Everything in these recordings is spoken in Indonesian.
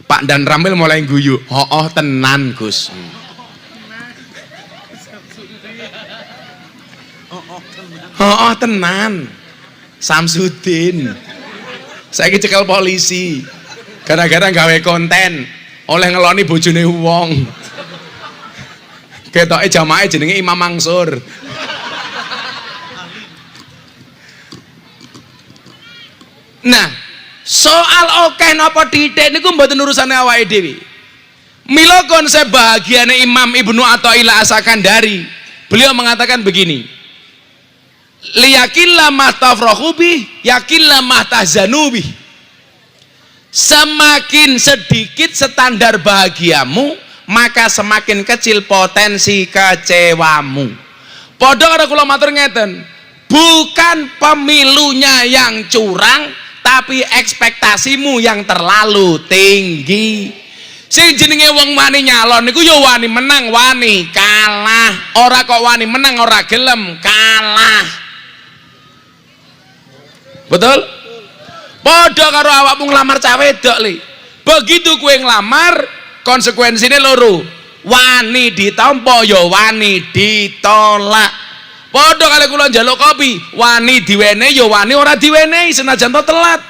Pak Dan Ramil mulai guyu, oh tenan Gus. Oh tenan Samsudin saya cekel polisi gara-gara gawe konten oleh ngeloni bojone wong ketoke jamaah jenenge Imam Mansur. Nah soal oke napa titik niku mboten urusane awake dhewe. Mila konsep bahagiane Imam Ibnu Athaillah As-Sakandari, beliau mengatakan begini, liyakinlah mahtafrahubi yakinlah mahtahzanubi. Semakin sedikit standar bahagiamu maka semakin kecil potensi kecewamu. Padha karo kula matur ngeten, bukan pemilunya yang curang tapi ekspektasimu yang terlalu tinggi. Sing jenenge wong wani nyalon niku ya wani menang wani kalah, ora kok wani menang ora gelem kalah. Betul? Padha karo awakmu nglamar cah wedok li. Begitu kowe nglamar, konsekuensine loro. Wani ditampa ya wani ditolak. Padha kali kula njaluk kopi, wani diwenehi ya wani ora diwenehi senajan to telat.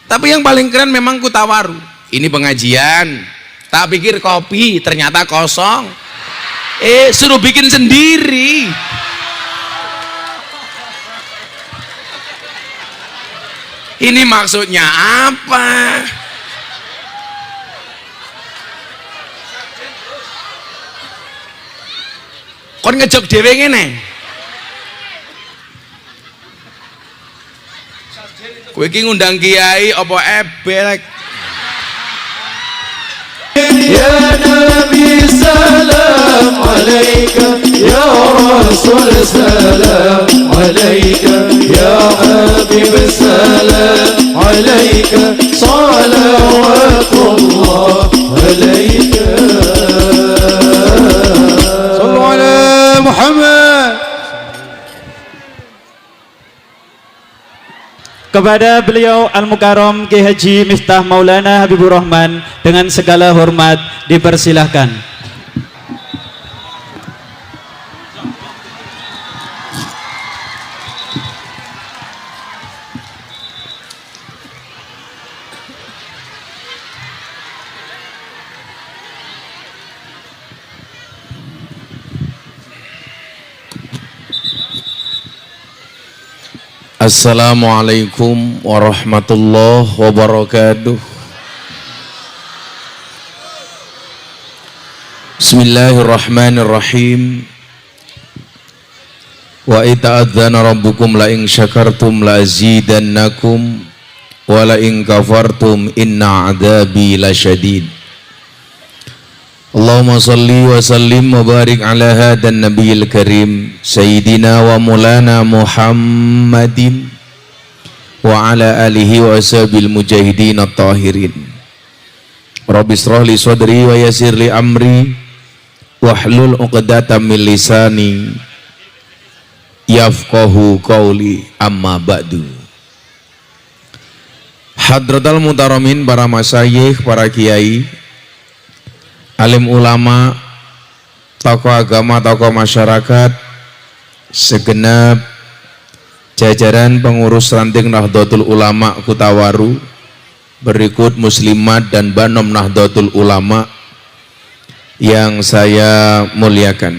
Tapi yang paling keren memang Kutawaru. Ini pengajian, tak pikir kopi ternyata kosong. Suruh bikin sendiri. Ini maksudnya apa? Kon ngejok dhewe ngene. Kowe iki ngundang kiai apa ebek? Ya Nabi salam alaika, ya Rasul salam alaika, ya Habib salam alaika, salawatullah alaika. Sallu ala Muhammad. Kepada beliau Al-Mukarram Ki Haji Miftah Maulana Habibur Rahman dengan segala hormat dipersilahkan. Assalamualaikum warahmatullahi wabarakatuh. Bismillahirrahmanirrahim. Wa ita'adzana rabbukum la in syakartum la azidannakum wa la in kafartum inna adzabi lasyadid. Allahumma salli wa sallim wa barik ala hadan nabiyil karim Sayyidina wa mulana Muhammadin wa ala alihi wa ashabil mujahidin at-tahirin. Rabbi israh li sadri wa yassir li amri wahlul 'uqdatam min lisani yafqahu qawli amma ba'du. Hadratal mutaramin, para masyayikh, para kiai, alim ulama, tokoh agama, tokoh masyarakat, segenap jajaran pengurus ranting Nahdlatul Ulama Kutawaru, berikut muslimat dan banom Nahdlatul Ulama yang saya muliakan.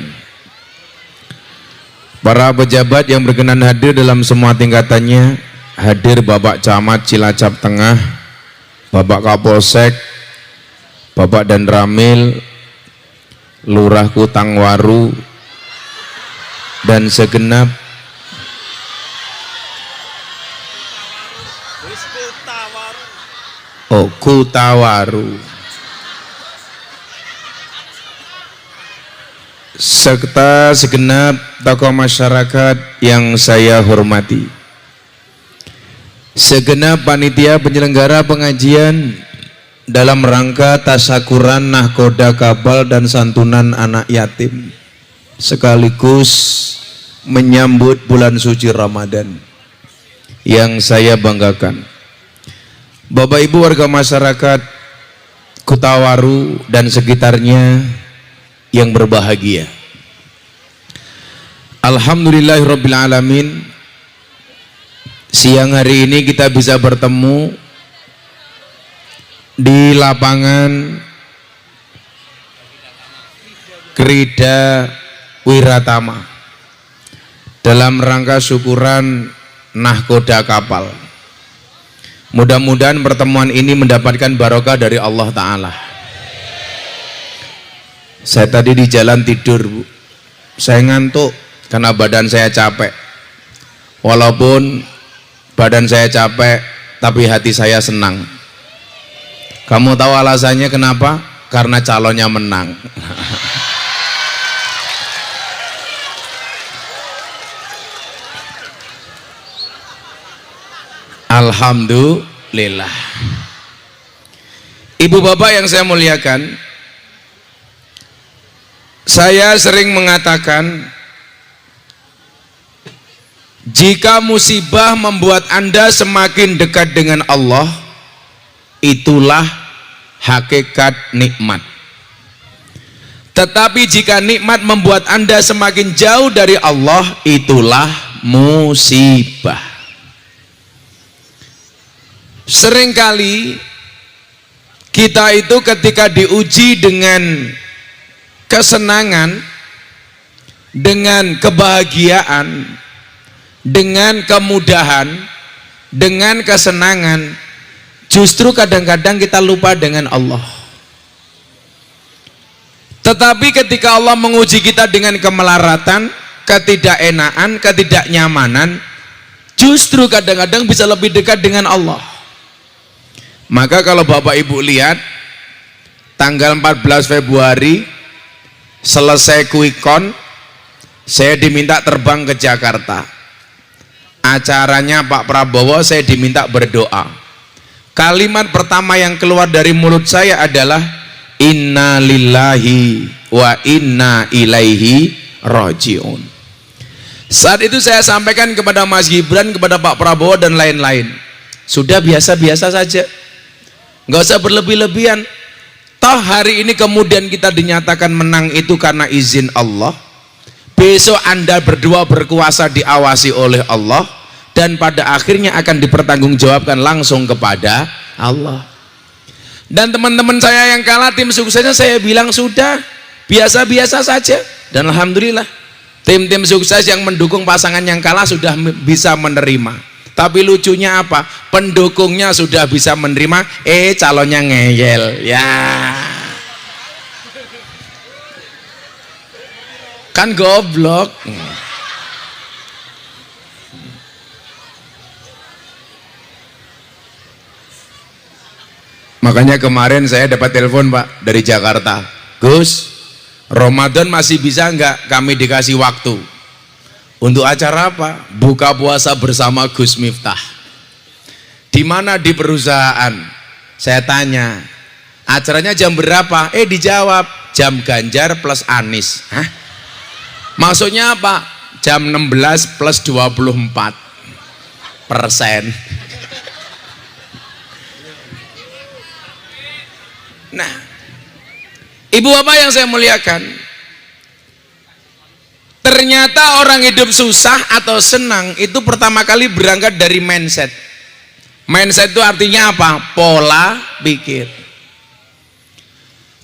Para pejabat yang berkenan hadir dalam semua tingkatannya, hadir Bapak Camat Cilacap Tengah, Bapak Kapolsek, Bapak Dan Ramil, Lurah Kutangwaru, dan segenap Kutawaru, serta segenap tokoh masyarakat yang saya hormati, segenap panitia penyelenggara pengajian dalam rangka tasyakuran nahkoda kabal dan santunan anak yatim sekaligus menyambut bulan suci Ramadan yang saya banggakan. Bapak Ibu warga masyarakat Kutawaru dan sekitarnya yang berbahagia. Alhamdulillahirabbil alamin. Siang hari ini kita bisa bertemu di lapangan Krida Wiratama dalam rangka syukuran nahkoda kapal. Mudah-mudahan pertemuan ini mendapatkan barokah dari Allah Ta'ala. Saya tadi di jalan tidur, Bu. Saya ngantuk karena badan saya capek. Walaupun badan saya capek, tapi hati saya senang. Kamu tahu alasannya kenapa? Karena calonnya menang. Alhamdulillah. Ibu bapak yang saya muliakan, saya sering mengatakan, jika musibah membuat Anda semakin dekat dengan Allah, itulah hakikat nikmat. Tetapi jika nikmat membuat Anda semakin jauh dari Allah, itulah musibah. Seringkali kita itu ketika diuji dengan kesenangan, dengan kebahagiaan, dengan kemudahan, dengan kesenangan, justru kadang-kadang kita lupa dengan Allah. Tetapi ketika Allah menguji kita dengan kemelaratan, ketidakenaan, ketidaknyamanan, justru kadang-kadang bisa lebih dekat dengan Allah. Maka kalau Bapak Ibu lihat, tanggal 14 Februari selesai quickcon, saya diminta terbang ke Jakarta. Acaranya Pak Prabowo, saya diminta berdoa. Kalimat pertama yang keluar dari mulut saya adalah inna lillahi wa inna ilaihi rajiun. Saat itu saya sampaikan kepada Mas Gibran, kepada Pak Prabowo dan lain-lain, sudah biasa-biasa saja, nggak usah berlebih-lebihan. Toh hari ini kemudian kita dinyatakan menang itu karena izin Allah. Besok Anda berdua berkuasa diawasi oleh Allah, dan pada akhirnya akan dipertanggungjawabkan langsung kepada Allah. Dan teman-teman saya yang kalah tim suksesnya, saya bilang sudah biasa-biasa saja. Dan alhamdulillah tim-tim sukses yang mendukung pasangan yang kalah sudah bisa menerima. Tapi lucunya apa? Pendukungnya sudah bisa menerima, calonnya ngeyel. Ya, kan goblok. Makanya kemarin saya dapat telepon Pak dari Jakarta, Gus, Ramadan masih bisa nggak kami dikasih waktu untuk acara apa? Buka puasa bersama Gus Miftah. Di mana? Di perusahaan. Saya tanya, acaranya jam berapa? Dijawab jam Ganjar plus Anies. Hah? Maksudnya apa? Jam 16 plus 24%. Nah, ibu bapak yang saya muliakan, ternyata orang hidup susah atau senang itu pertama kali berangkat dari mindset. Mindset itu artinya apa? Pola pikir.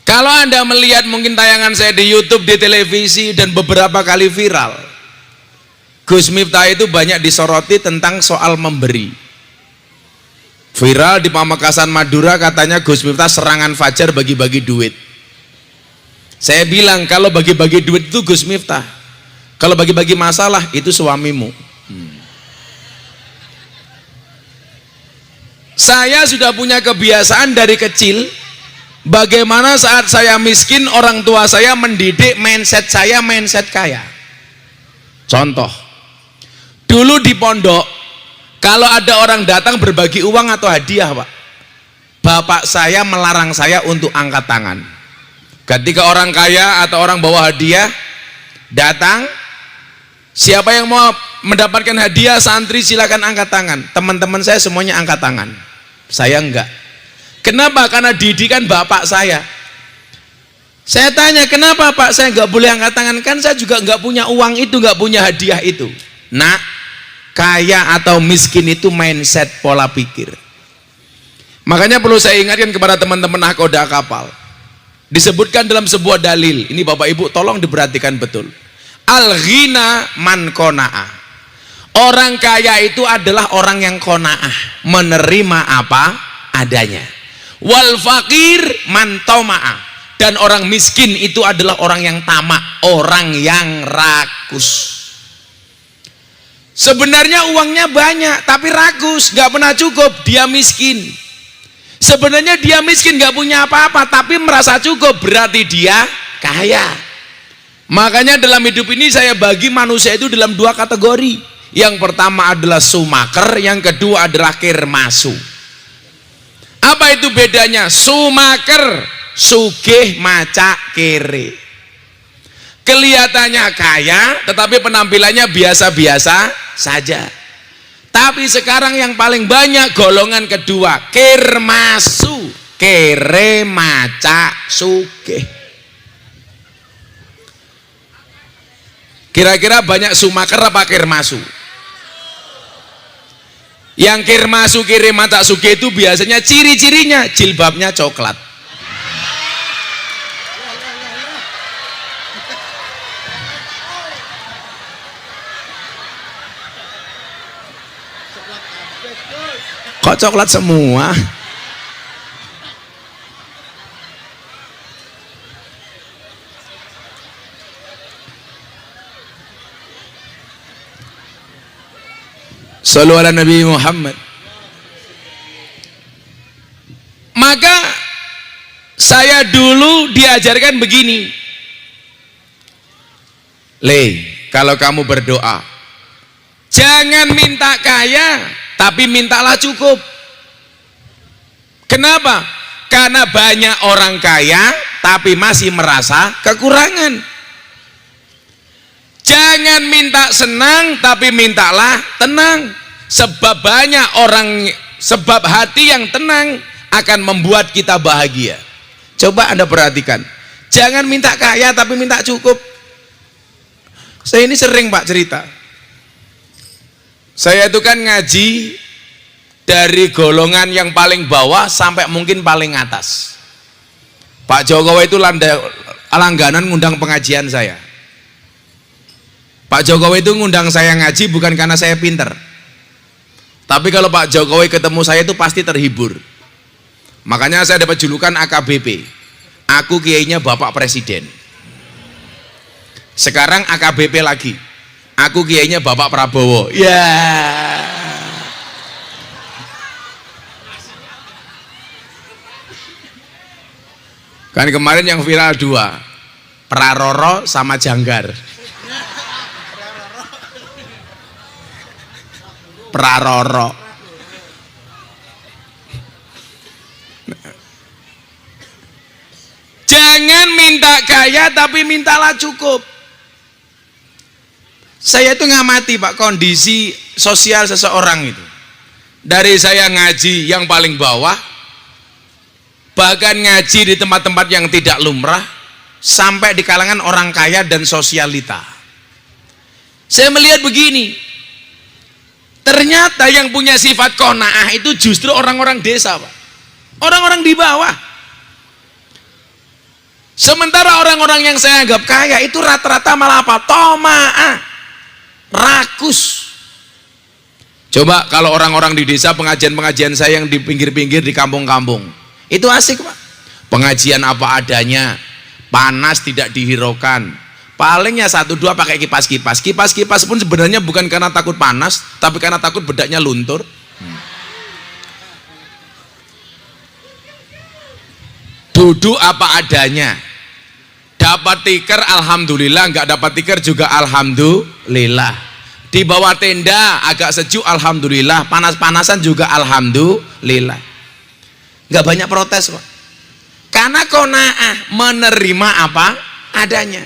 Kalau Anda melihat mungkin tayangan saya di YouTube, di televisi, dan beberapa kali viral, Gus Miftah itu banyak disoroti tentang soal memberi. Viral di Pamekasan Madura, katanya Gus Miftah serangan fajar bagi-bagi duit. Saya bilang, kalau bagi-bagi duit itu Gus Miftah, kalau bagi-bagi masalah itu suamimu. Saya sudah punya kebiasaan dari kecil, bagaimana saat saya miskin orang tua saya mendidik mindset saya mindset kaya. Contoh, dulu di pondok, kalau ada orang datang berbagi uang atau hadiah, Pak, bapak saya melarang saya untuk angkat tangan. Ketika orang kaya atau orang bawa hadiah datang, Siapa yang mau mendapatkan hadiah santri silakan angkat tangan. Teman-teman saya semuanya angkat tangan. Saya enggak. Kenapa? Karena didikan bapak saya. Saya tanya, kenapa Pak saya enggak boleh angkat tangan? Kan saya juga enggak punya uang itu, enggak punya hadiah itu. Nak, kaya atau miskin itu mindset, pola pikir. Makanya perlu saya ingatkan kepada teman-teman nahkoda kapal. Disebutkan dalam sebuah dalil. Ini Bapak Ibu tolong diperhatikan betul. Al-ghina man qana'ah. Orang kaya itu adalah orang yang qana'ah, menerima apa adanya. Wal faqir man tama'ah. Dan orang miskin itu adalah orang yang tamak, orang yang rakus. Sebenarnya uangnya banyak tapi rakus, gak pernah cukup, dia miskin. Sebenarnya dia miskin, gak punya apa-apa tapi merasa cukup, berarti dia kaya. Makanya dalam hidup ini saya bagi manusia itu dalam dua kategori. Yang pertama adalah sumaker, yang kedua adalah kirmasu. Apa itu bedanya? Sumaker, sugih maca kere. Kelihatannya kaya tetapi penampilannya biasa-biasa saja. Tapi sekarang yang paling banyak golongan kedua, kirmasu, kere maca sugih. Kira-kira banyak sumaker apa kirmasu? Yang kirmasu kere maca sugih itu biasanya ciri-cirinya jilbabnya coklat. Kok coklat semua? Shallu ala Nabi Muhammad. Maka saya dulu diajarkan begini, kalau kamu berdoa jangan minta kaya tapi mintalah cukup. Kenapa? Karena banyak orang kaya tapi masih merasa kekurangan. Jangan minta senang tapi mintalah tenang. Sebab banyak orang, sebab hati yang tenang akan membuat kita bahagia. Coba Anda perhatikan, jangan minta kaya tapi minta cukup. Saya ini sering Pak cerita, saya itu kan ngaji dari golongan yang paling bawah sampai mungkin paling atas. Pak Jokowi itu langganan ngundang pengajian saya. Pak Jokowi itu ngundang saya ngaji bukan karena saya pinter, tapi kalau Pak Jokowi ketemu saya itu pasti terhibur. Makanya saya dapat julukan AKBP, aku kiainya Bapak Presiden. Sekarang AKBP lagi, aku kiainya Bapak Prabowo. Ya. Kan kemarin yang viral dua, Praroro sama Janggar. Praroro. Jangan minta kaya tapi mintalah cukup. Saya itu ngamati Pak kondisi sosial seseorang itu. Dari saya ngaji yang paling bawah, bahkan ngaji di tempat-tempat yang tidak lumrah, sampai di kalangan orang kaya dan sosialita. Saya melihat begini, ternyata yang punya sifat qanaah itu justru orang-orang desa Pak, orang-orang di bawah. Sementara orang-orang yang saya anggap kaya itu rata-rata malah apa? Tomaah, rakus. Coba kalau orang-orang di desa, pengajian-pengajian saya yang di pinggir-pinggir di kampung-kampung, itu asik Pak. Pengajian apa adanya, panas tidak dihiraukan, palingnya 1-2 pakai kipas-kipas. Kipas-kipas pun sebenarnya bukan karena takut panas, tapi karena takut bedaknya luntur. Duduk apa adanya, dapat tikar alhamdulillah, nggak dapat tikar juga alhamdulillah. Di bawah tenda agak sejuk alhamdulillah, panas-panasan juga alhamdulillah. Nggak banyak protes Pak, karena qanaah, menerima apa adanya.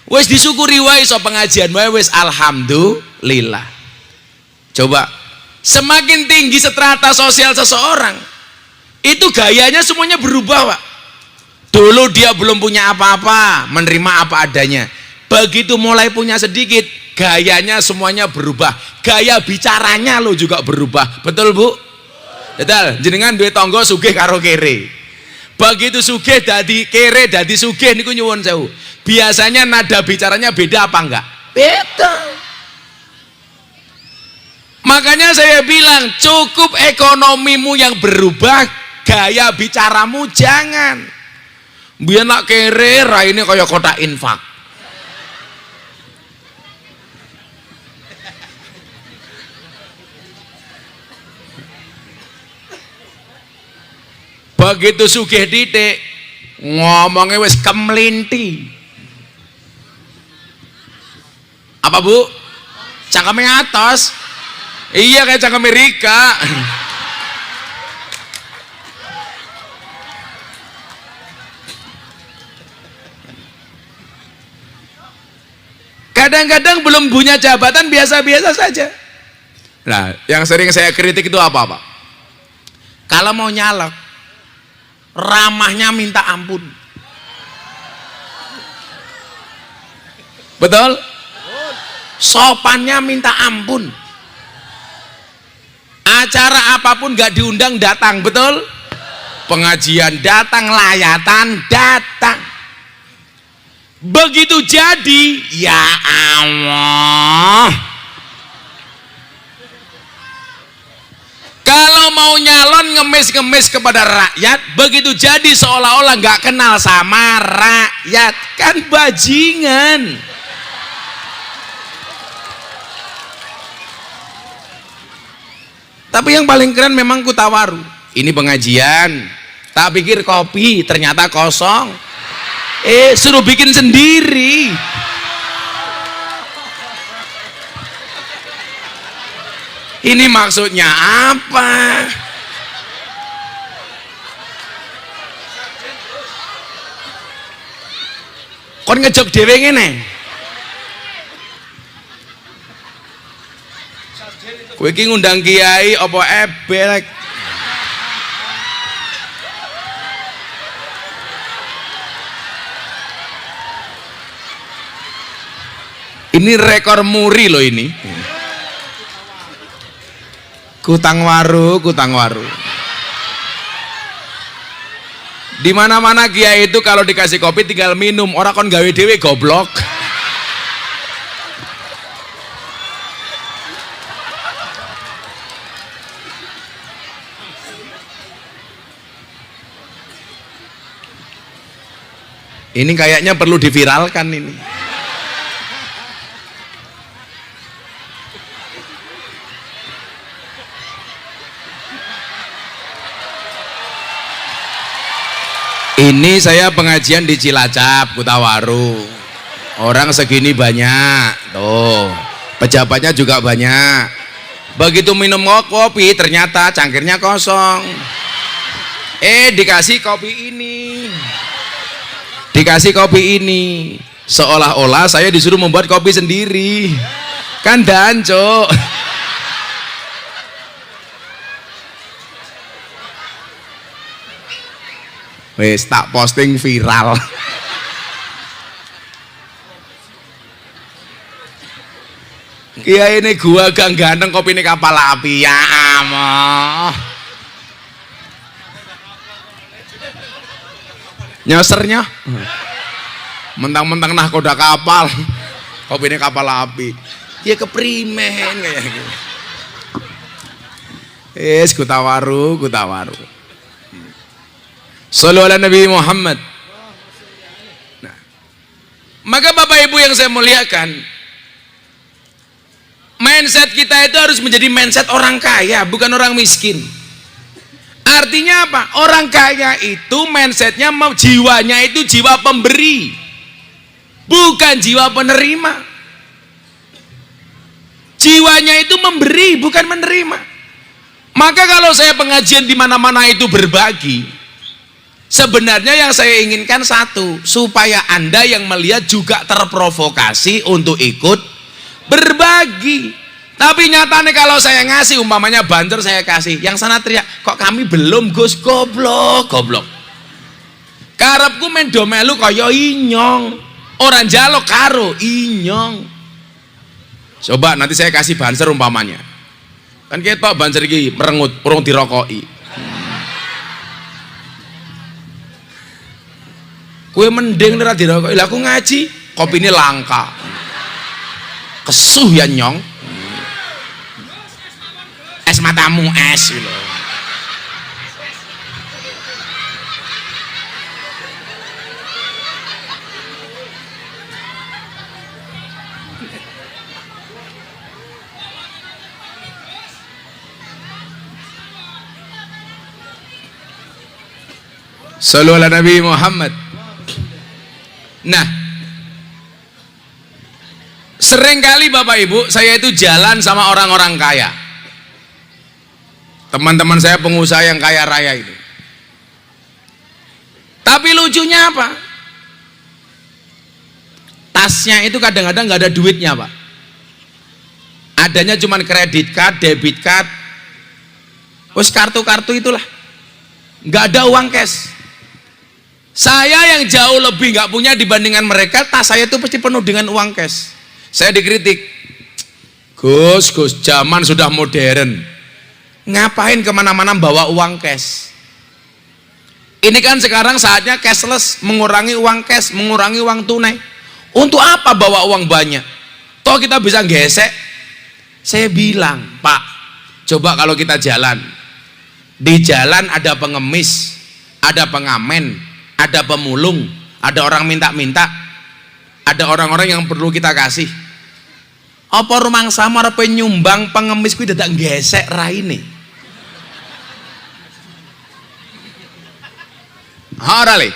Wis disyukuri wae iso pengajian wae wis alhamdulillah. Coba semakin tinggi strata sosial seseorang, itu gayanya semuanya berubah, Pak. Dulu dia belum punya apa-apa, menerima apa adanya. Begitu mulai punya sedikit, gayanya semuanya berubah. Gaya bicaranya lo juga berubah. Betul, Bu? Betul. Jenengan duwe tangga sugih karo kere. Begitu sugih dadi kere dadi sugih niku nyuwun sewu. Biasanya nada bicaranya beda apa enggak? Beda. Makanya saya bilang cukup ekonomimu yang berubah, gaya bicaramu jangan. Biar nak kere raine kaya kotak infak. Begitu sugih titik ngomongnya wis kemlinti. Apa, Bu? Cangkeme atas. Iya kayak cangkeme Rika. Kadang-kadang belum punya jabatan biasa-biasa saja. Nah, yang sering saya kritik itu apa, Pak? Kalau mau nyalek, ramahnya minta ampun. Betul? Sopannya minta ampun. Acara apapun gak diundang datang, betul? Pengajian datang, layatan datang. Begitu jadi, ya Allah. Kalau mau nyalon ngemis-ngemis kepada rakyat, begitu jadi seolah-olah nggak kenal sama rakyat, kan bajingan. Tapi yang paling keren memang Kutawaru. Ini pengajian, tak pikir kopi, ternyata kosong. Suruh bikin sendiri. Ini maksudnya apa? Kon ngejok dhewe ngene. Kowe iki ngundang kiai apa ebek? Ini rekor muri loh ini. Kutangwaru. Di mana-mana kiai itu kalau dikasih kopi tinggal minum, orang kon gawe dhewe goblok. Ini kayaknya perlu diviralkan ini. Ini saya pengajian di Cilacap, Kutawaru. Orang segini banyak, tuh. Pejabatnya juga banyak. Begitu minum kopi, ternyata cangkirnya kosong. Dikasih kopi ini. Seolah-olah saya disuruh membuat kopi sendiri. Kan danco. Wes tak posting viral. Kiai ini gua gang ganteng kopi ini kapal api ya amoh. Nyosernya mentang-mentang nahkoda kapal, kopi ini kapal api. Ya keprimen kayak gitu. Kutawaru. Sallu ala Nabi Muhammad. Nah, maka Bapak Ibu yang saya muliakan, mindset kita itu harus menjadi mindset orang kaya, bukan orang miskin. Artinya apa? Orang kaya itu mindsetnya, jiwanya itu jiwa pemberi, bukan jiwa penerima. Jiwanya itu memberi, bukan menerima. Maka kalau saya pengajian di mana-mana itu berbagi, Sebenarnya yang saya inginkan satu, supaya Anda yang melihat juga terprovokasi untuk ikut berbagi. Tapi nyatanya kalau saya ngasih, umpamanya banter saya kasih, yang sana teriak, kok kami belum Gus, goblok, goblok. Karepku men do melu kaya inyong, orang jaluk karo inyong. Coba nanti saya kasih banser umpamanya, kan ketok banser iki merengut, urung dirokoki. Kue mending ora dirokoki, lah aku ngaji, kopi ini langka. Kesuh ya nyong. Es matamu es gitu. Sallu ala Nabi Muhammad. Nah, seringkali Bapak Ibu saya itu jalan sama orang-orang kaya, teman-teman saya pengusaha yang kaya raya itu. Tapi lucunya apa? Tasnya itu kadang-kadang nggak ada duitnya, Pak. Adanya cuman kredit card, debit card, terus kartu-kartu itulah, nggak ada uang cash. Saya yang jauh lebih nggak punya dibandingkan mereka, tas saya itu pasti penuh dengan uang cash. Saya dikritik, Gus, zaman sudah modern, ngapain kemana-mana bawa uang cash? Ini kan sekarang saatnya cashless, mengurangi uang cash, mengurangi uang tunai. Untuk apa bawa uang banyak? Toh kita bisa gesek. Saya bilang, Pak, coba kalau kita jalan, di jalan ada pengemis, ada pengamen, ada pemulung, ada orang minta-minta, ada orang-orang yang perlu kita kasih. Apa rumang sama apa nyumbang pengemis kuwi dadak gesek raine. Ora le.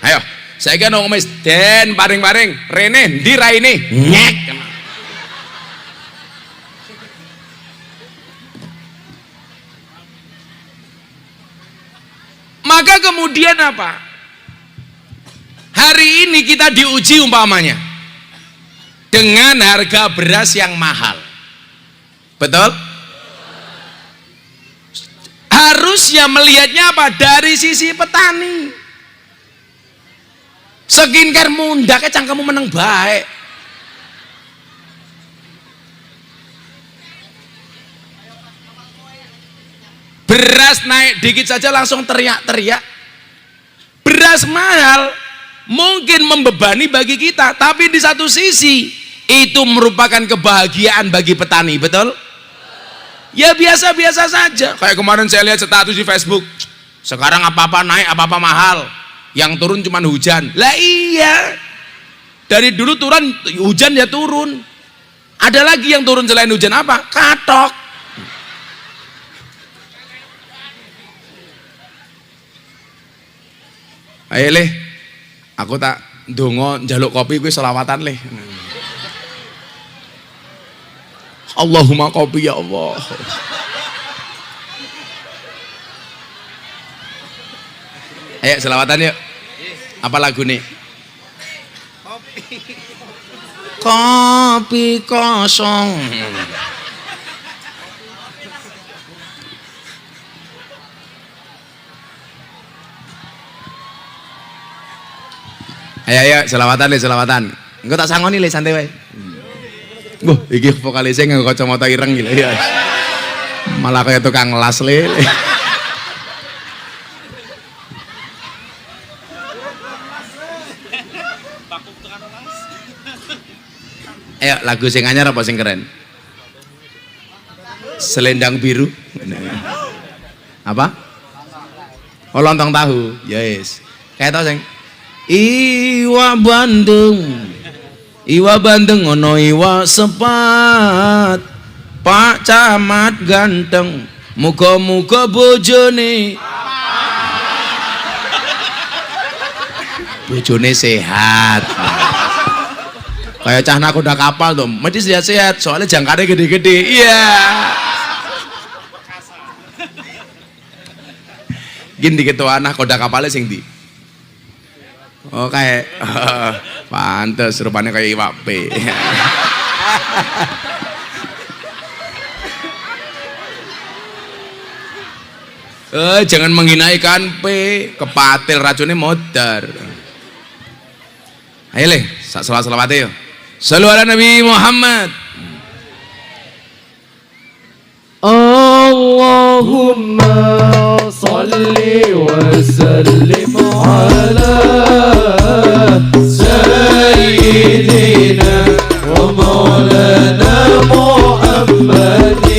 Ayo, saya kan ngemis den paring-paring, rene ndi raine? Nyek. Maka kemudian apa? Hari ini kita diuji umpamanya dengan harga beras yang mahal, betul? Harusnya melihatnya apa? Dari sisi petani. Skincare mundak cangkemmu meneng baik. Beras naik dikit saja langsung teriak-teriak. Beras mahal mungkin membebani bagi kita, tapi di satu sisi itu merupakan kebahagiaan bagi petani, betul? Ya biasa-biasa saja. Kayak kemarin saya lihat status di Facebook, sekarang apa-apa naik, apa-apa mahal, yang turun cuma hujan. Lah iya, dari dulu turun hujan ya turun. Ada lagi yang turun selain hujan apa? Katok. Ayo leh, aku tak ndonga njaluk kopi kuwi selawatan leh. Allahumma kopi ya Allah. Ayo selawatan yuk. Apa lagu nih? Kopi kosong. Ayo selawatan le, selawatan. Engko tak sangoni le, santai wae. Wah, iki vokalisnya nganggo kacamata ireng gila ya. Malah kayak tukang las le. Ayo lagu sing anyar apa sing keren? Selendang biru. Apa? Oh, lontong tahu. Yes. Kayak tau sing Iwa Bandung, Iwa Bandung ono iwa sepat, Pak Camat ganteng, muga-muga bojone sehat. Kayak cah nakoda kapal tuh, mesti sehat-sehat, soalnya jangkarnya gede-gede. Iya. Gini ketua anak koda kapalnya sing di Oh kayak pantes rupanya kayak iwak pe. Jangan menghina ikan pe, kepatil racunnya modar. Ayo le, selawat-selawat yo. Shallu ala Nabi Muhammad. Allahumma salli wa sallim ala sayyidina wa maulana Muhammadin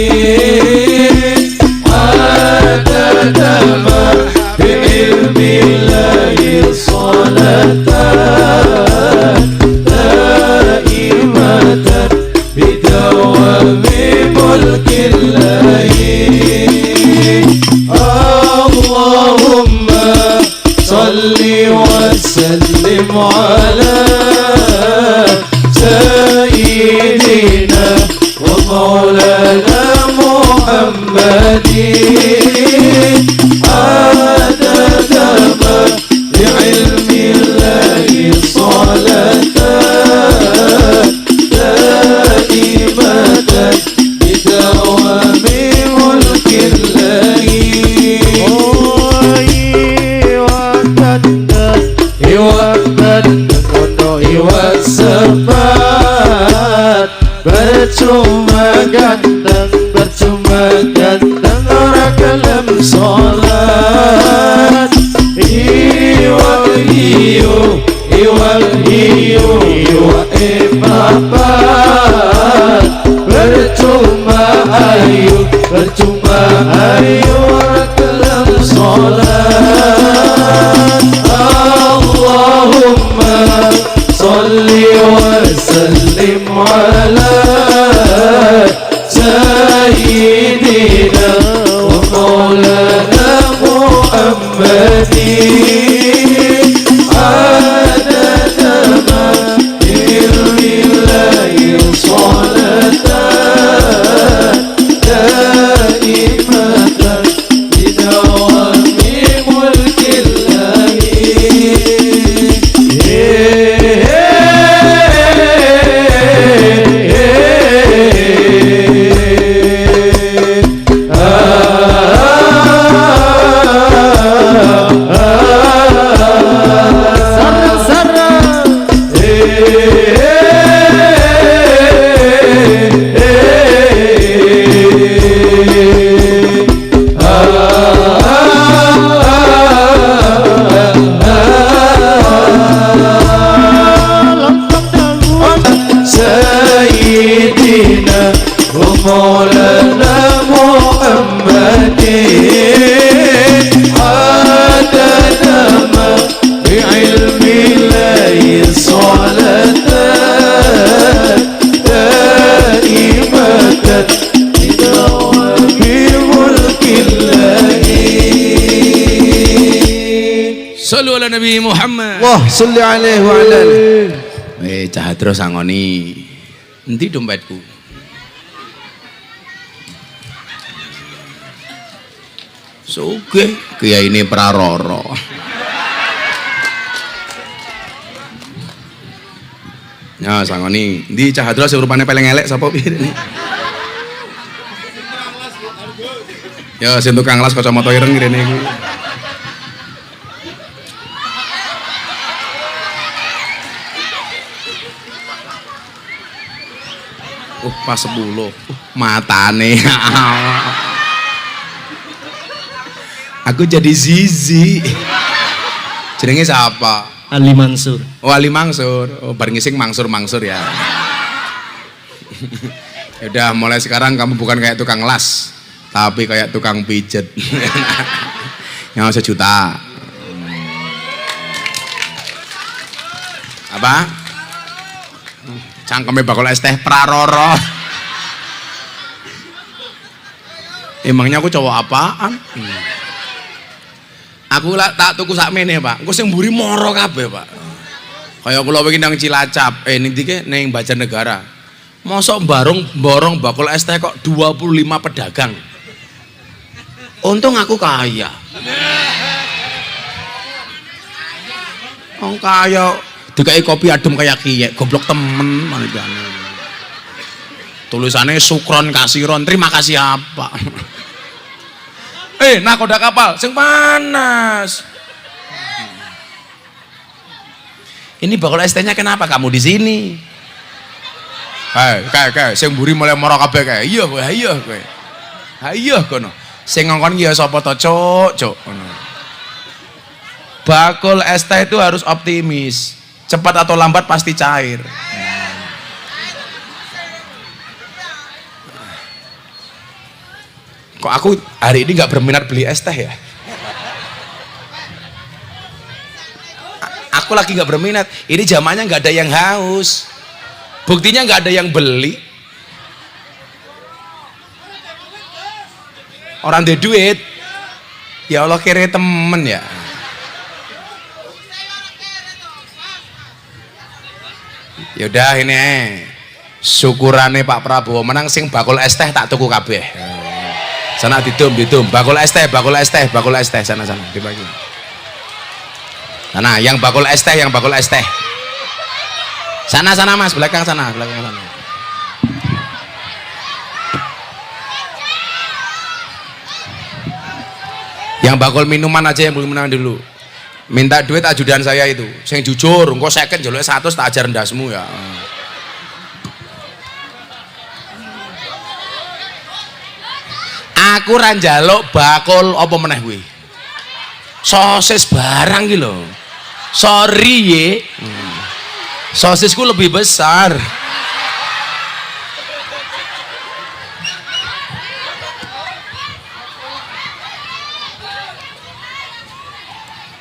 adada ma bi'ilmillahi salatan daimatan bidawami mulkillahi. Allahumma salli wa sallim ala sayyidina wa maulana Muhammadin adada ma bi'ilmillahi salatan daimatan bidawami mulkillahi. Percuma ganteng orang kelem sholat. Iwak hiu papat. Percuma ayu orang kelem sholat. Allahumma salli wa sallim ala sayyidina wa maulana Muhammadin adada ma bi'ilmillahi salatan daimatan bidawami mulkillahi. Sayyidina wa maulana Muhammadin adada ma bi'ilmillahi salatan daimatan bidawami mulkillahi. Shallu ala Nabi Muhammad. Wah, salli alaihi wa ala Cah terus angoni. Nanti dompetku. Sugih kiai ini praroro. Ya sangoni, ndi cah terus rupane paling elek sapa piye ini? Ya sing tukang las kacamata ireng rene iki. Pas 10 matane. Aku jadi zizi. Jenenge siapa? Ali Mansur. Oh Ali Mansur. Oh bar ngising Mansur ya. Udah mulai sekarang kamu bukan kayak tukang las, tapi kayak tukang pijet. Yang 1 juta. Apa? Cangkeme bakal es teh praroro. Emangnya aku cowok apaan? Aku lah tak tuku sakmene, Pak. Engko sing mburi moro kabeh, Pak. Kaya kula wingi nang Cilacap, niki ke ning Banjarnegara. Mosok borong bakul es teh kok 25 pedagang. Untung aku kaya. Wong kaya dikai kopi adem kayak kiye, goblok temen manitane. Tulisannya sukron kasiron, terima kasih apa? Nakoda kapal sing panas. Ini bakul ST-nya kenapa kamu di sini? Kayak sing mburi mulai moro kabeh kae. Iya kowe, iya kowe. Ha iya kono. Sing ngongkon ki ya sapa to, Cuk, ngono. Bakul ST itu harus optimis. Cepat atau lambat pasti cair. Kok aku hari ini nggak berminat beli es teh ya? Aku lagi nggak berminat. Ini zamannya nggak ada yang haus. Buktinya nggak ada yang beli. Orang ada duit. Ya Allah kira temen ya. Yaudah ini syukurane Pak Prabowo menang sing bakul es teh tak tuku kabeh. Sana didum bakul es teh sana dibagi. Sana yang bakul es teh sana Mas, belakang sana. Yang bakul minuman aja yang belum menang dulu. Minta duit ajudan saya itu sing jujur, engko second jaluk 100 tak ajar ndasmu ya. Aku ra njaluk bakul apa meneh kuwi. Sosis barang iki lho. Sorry ye. Sosisku lebih besar.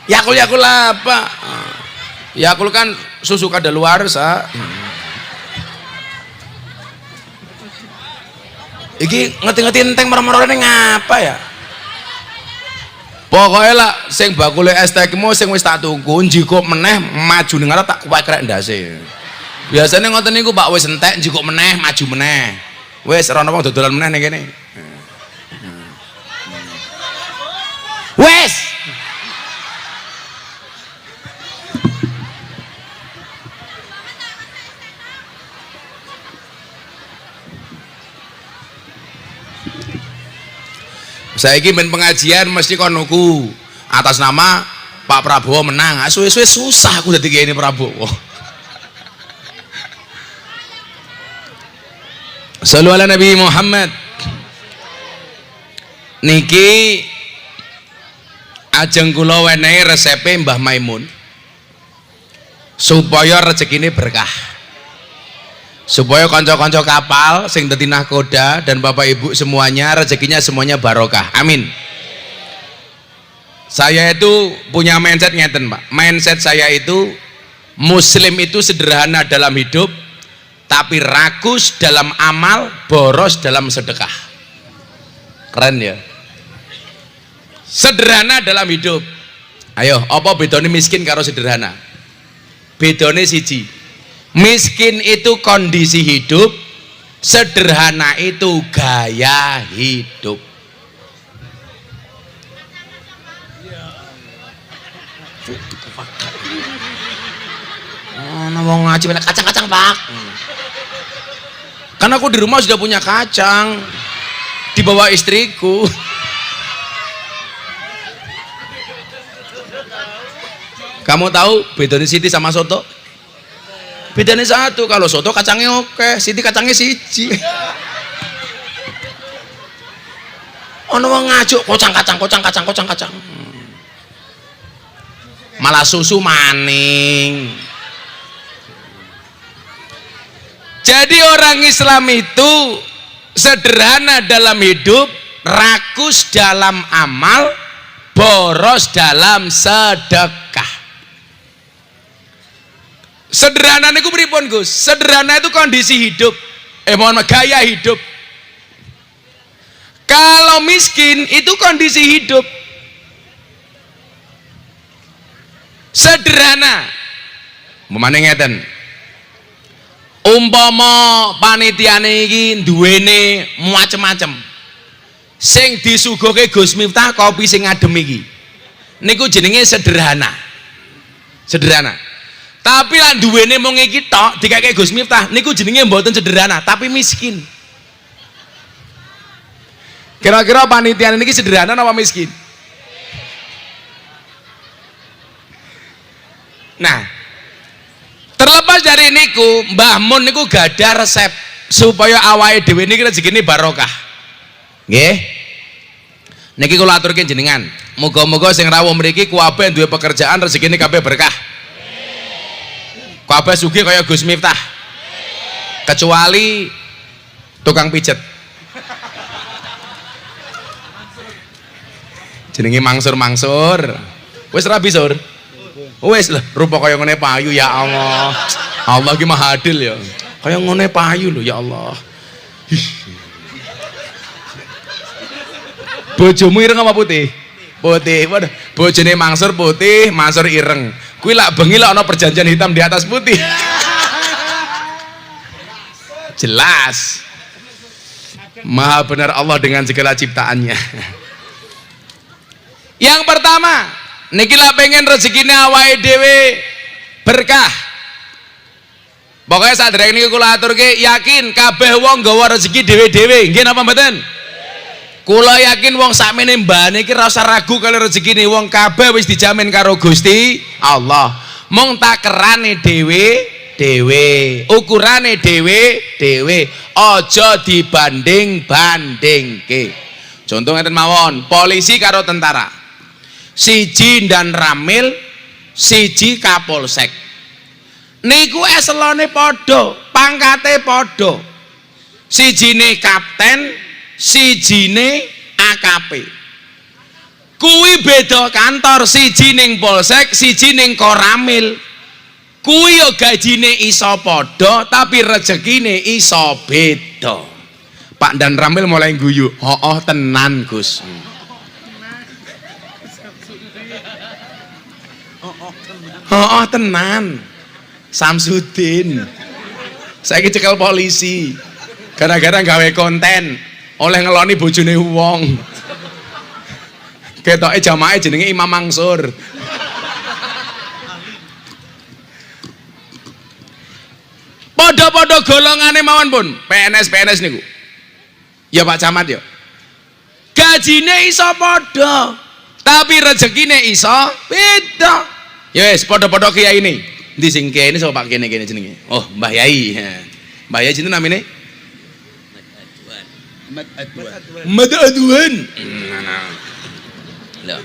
Yakul apa? Yakul kan susu kadaluarsa. Iki ngerti-ngerti enteng merem-merem ngapa ya? Pokoknya lah sing bakule es tehmu sing wis tak tunggu njikuk meneh maju ning arep tak kuwek ndase. Biasane ngoten niku Pak wis entek njikuk meneh maju meneh. Wis ora ana wong dodolan meneh ning kene. Wis. Saya ingin pengajian mesti konuku atas nama Pak Prabowo menang. Suwe-suwe susah aku dadi ini Prabowo. Sallu ala Nabi Muhammad. Niki ajeng kula wenehi resepe Mbah Maimun supaya rezekine berkah. Supaya konco-konco kapal sing dadi nahkoda dan Bapak Ibu semuanya rezekinya semuanya barokah. Amin. Saya itu punya mindset ngeten, Pak. Mindset saya itu muslim itu sederhana dalam hidup tapi rakus dalam amal, boros dalam sedekah. Keren ya. Sederhana dalam hidup. Ayo, apa bedane miskin karo sederhana? Bedane siji. Miskin itu kondisi hidup, sederhana itu gaya hidup. Wong ngaji banyak kacang-kacang Pak. Karena aku di rumah sudah punya kacang, dibawa istriku. Kamu tahu bedanya Siti sama soto? Bedanya satu, kalau soto kacangnya oke, Siti kacangnya siji. Ono wong ngajuk kocang-kacang. Malah susu maning. Jadi orang Islam itu sederhana dalam hidup, rakus dalam amal, boros dalam sedekah. Sederhana niku pripun Gus? Sederhana itu kondisi hidup. Gaya hidup. Kalau miskin itu kondisi hidup. Sederhana. Memane ngeten. Umpama panitiane iki duwene macem-macem. Sing disuguhke Gus Miftah kopi sing adem iki. Niku jenenge sederhana. Sederhana. Tapi lan duwene mung iki tok dikake Gus Miftah niku jenenge mboten sederhana tapi miskin. Kira-kira panitia niki sederhana apa miskin? Nah, terlepas dari niku, Mbah Mun niku gadah resep supaya awake dhewe niki rezekine barokah. Nggih. Niki kula aturke jenengan. Muga-muga sing rawuh mriki kabeh duwe pekerjaan rezekine kabeh berkah. Kabeh sugih kaya Gus Miftah. Kecuali tukang pijet. Jenenge mangsur-mangsur. Wis rabi sur. Wis lah, rupa kaya ngene payu ya Allah. Allah ki Maha Adil ya. Kaya ngene payu lho ya Allah. Bojomu ireng apa putih? Putih. Waduh, bojone mangsur putih, mangsur ireng. Kuwi lak bengi lak ana perjanjian hitam di atas putih. Jelas. Maha benar Allah dengan segala ciptaannya. Yang pertama, niki lak pengen rezekine awake dhewe berkah. Pokoknya sadurunge niki kula aturke yakin kabeh wong nggawa rezeki dhewe-dhewe. Nggih napa mboten? Kula yakin wong sakmene mbane iki ora usah ragu kali rezekine wong kabeh wis dijamin karo Gusti Allah. Mung takerane dhewe, ukurane dhewe. Aja dibanding-bandingke. Contoh ngeten mawon, polisi karo tentara. Siji dan ramil, siji kapolsek. Niku eselone padha, pangkate padha. Sijine kapten, sijine AKP. Kuwi beda kantor, siji ning polsek, siji ning koramil. Kuwi yo gajine iso padha tapi rezekine iso beda. Pak Dan Ramil mulai guyu, "Oh, tenan, Gus." Oh, tenan. Samsudin. Saiki cekel polisi. Gara-gara gawe konten oleh ngeloni bojone wong. Ketoke jamaah jenenge Imam Mangsur. Podo-podo golongane mawon pun, PNS niku. Ya Pak Camat ya. Gajine iso podo, tapi rezekine iso beda. Ya wis podo-podo kiai ini. Endi sing kiai ini sapa Pak kene jenenge? Oh, Mbah Yai. Mbah Yai jenenge namine? Ahmad Adwan. Lho.